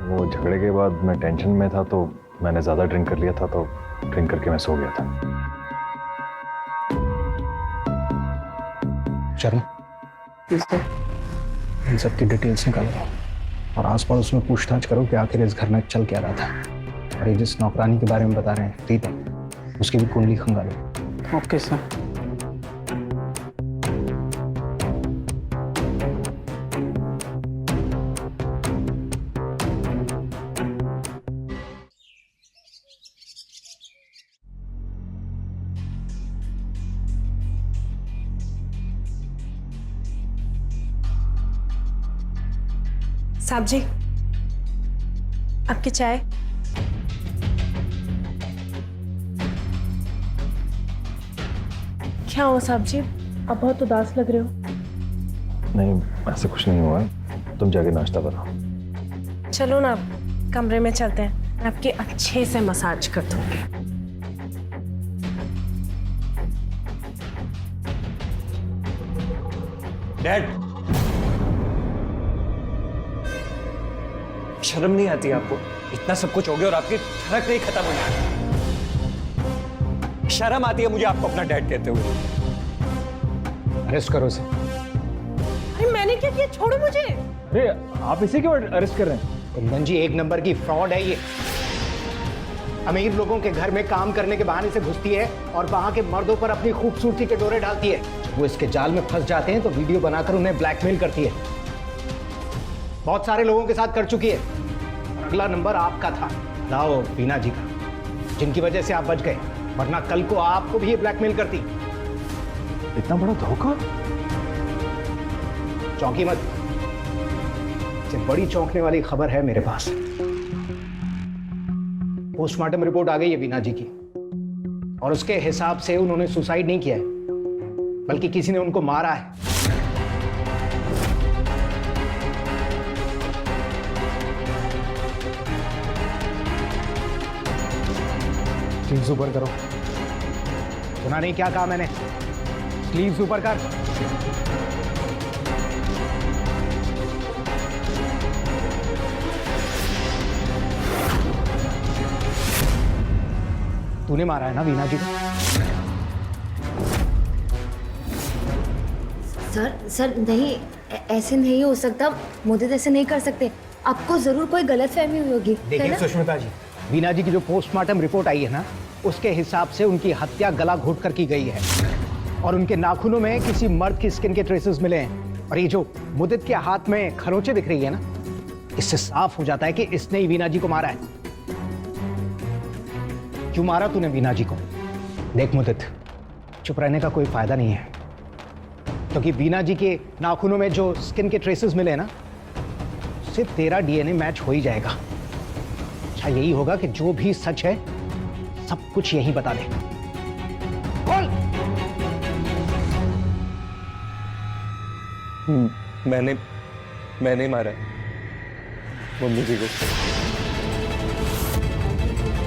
वो झगड़े के बाद मैं टेंशन में था, तो मैंने ज्यादा ड्रिंक कर लिया था, तो ड्रिंक करके मैं सो गया था। शर्मा, इन सब की डिटेल्स निकालो और आस पड़ोस में पूछताछ करो कि आखिर इस घर में चल क्या रहा था। और ये जिस नौकरानी के बारे में बता रहे हैं रीता, उसकी भी कुंडली खंगालो। Okay sir. साहब जी, आपकी चाय। क्या हो साहब जी, आप बहुत उदास लग रहे हो। नहीं, ऐसा कुछ नहीं हुआ। तुम जाके नाश्ता करो। चलो ना, कमरे में चलते हैं, मैं आपकी अच्छे से मसाज कर दूंगी। डैड, शर्म नहीं आती आपको? इतना सब कुछ हो गया और आपकी ठरक नहीं खत्म हुई। शर्म आती है मुझे आपको अपना डैड कहते हुए। अरेस्ट करो इसे। अरे मैंने क्या किया? छोड़ो मुझे। अरे आप इसे क्यों अरेस्ट कर रहे हैं? कुंदन जी, एक नंबर की फ्रॉड है ये। अमीर लोगों के घर में काम करने के बहाने से घुसती है और वहां के मर्दों पर अपनी खूबसूरती के डोरे डालती है। वो इसके जाल में फंस जाते हैं तो वीडियो बनाकर उन्हें ब्लैकमेल करती है। बहुत सारे लोगों के साथ कर चुकी है। अगला नंबर आपका था, लाओ बीना जी का, जिनकी वजह से आप बच गए, वरना कल को आपको भी ये ब्लैकमेल करती। इतना बड़ा धोखा? चौंकी मत, इससे बड़ी चौंकने वाली खबर है मेरे पास। पोस्टमार्टम रिपोर्ट आ गई है बीना जी की, और उसके हिसाब से उन्होंने सुसाइड नहीं किया है, बल्कि किसी ने उनको मारा है। स्लीव्स ऊपर करो। सुना नहीं क्या कहा मैंने? स्लीव्स ऊपर कर। तूने मारा है ना वीना जी को? सर नहीं, ऐसे नहीं हो सकता। मोदी ऐसे नहीं कर सकते। आपको जरूर कोई गलतफहमी हुई होगी। देखिए सुष्मिता जी, वीना जी की जो पोस्टमार्टम रिपोर्ट आई है ना, उसके हिसाब से उनकी हत्या गला घोट कर की गई है, और उनके नाखूनों में किसी मर्द की स्किन के ट्रेसेस मिले हैं। और ये जो मुदित के हाथ में खरोंचे दिख रही है ना, इससे साफ हो जाता है कि इसने ही वीना जी को मारा है। क्यों मारा तूने वीना जी को? देख मुदित, चुप रहने का कोई फायदा नहीं है, क्योंकि वीना जी के नाखूनों में जो स्किन के ट्रेसेस मिले ना, उससे तेरा डीएनए मैच हो ही जाएगा। अच्छा यही होगा कि जो भी सच है सब कुछ यही बता दे। बोल। मैंने मारा मम्मी जी को।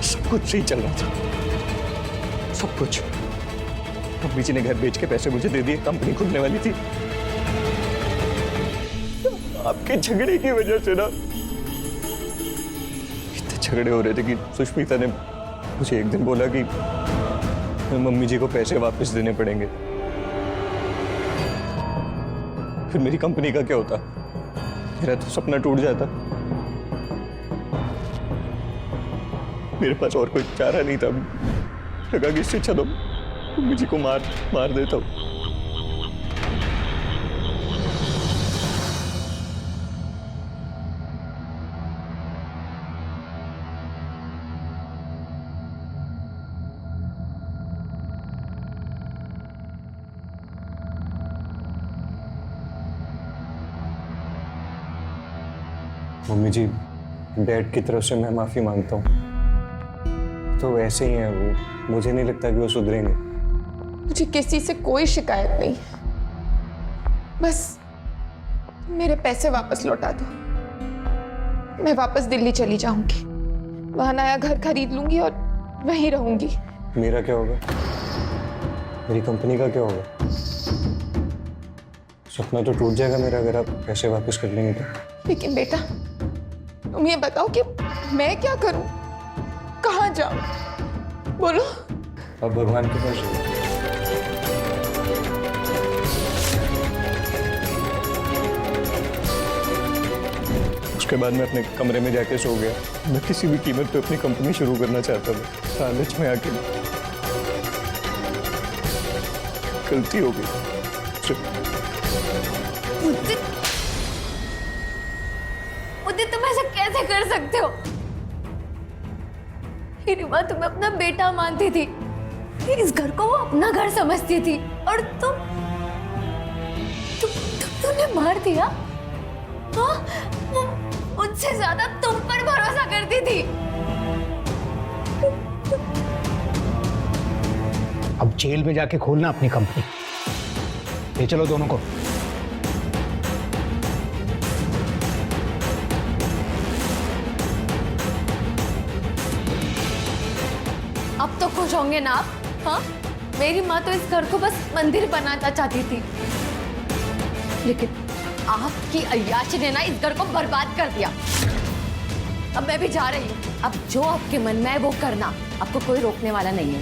सब कुछ सही चल रहा था, सब कुछ। मम्मी जी ने घर बेच के पैसे मुझे दे दिए, कंपनी खुलने वाली थी। आपके झगड़े की वजह से ना इतने झगड़े हो रहे थे कि सुष्मिता ने मुझे एक दिन बोला कि मम्मी जी को पैसे वापस देने पड़ेंगे। फिर मेरी कंपनी का क्या होता? मेरा तो सपना टूट जाता। मेरे पास और कोई चारा नहीं था। लगा कि इससे अच्छा तो मम्मी जी को मार देता हूं। मम्मी जी, डैड की तरफ से मैं माफी मांगता हूँ। तो वैसे ही है वो, मुझे नहीं लगता कि वो सुधरेंगे। मुझे किसी से कोई शिकायत नहीं, बस मेरे पैसे वापस लौटा दो। मैं वापस दिल्ली चली जाऊंगी, वहां नया घर खरीद लूंगी और वहीं रहूंगी। मेरा क्या होगा? मेरी कंपनी का क्या होगा? सपना तो टूट जाएगा मेरा अगर आप पैसे वापस कर लेंगे तो। लेकिन बेटा, तुम ये बताओ कि मैं क्या करूं, कहां जाऊं? बोलो। अब भगवान के पास जाओ। उसके बाद मैं अपने कमरे में जाके सो गया। मैं किसी भी कीमत पे अपनी कंपनी शुरू करना चाहता था। लालच में आके गलती हो गई। उदित, तुम ऐसा कैसे कर सकते हो? मेरी माँ तुम्हें अपना बेटा मानती थी, इस घर को वो अपना घर समझती थी, और तुमने मार दिया। हाँ, वो मुझसे ज्यादा तुम पर भरोसा करती थी। अब जेल में जाके खोलना अपनी कंपनी। ले चलो दोनों को। अब तो खुश होंगे ना आप? हाँ, मेरी माँ तो इस घर को बस मंदिर बनाना चाहती थी, लेकिन आपकी अय्याशी ने ना इस घर को बर्बाद कर दिया। अब मैं भी जा रही हूँ। अब जो आपके मन में है वो करना, आपको कोई रोकने वाला नहीं है।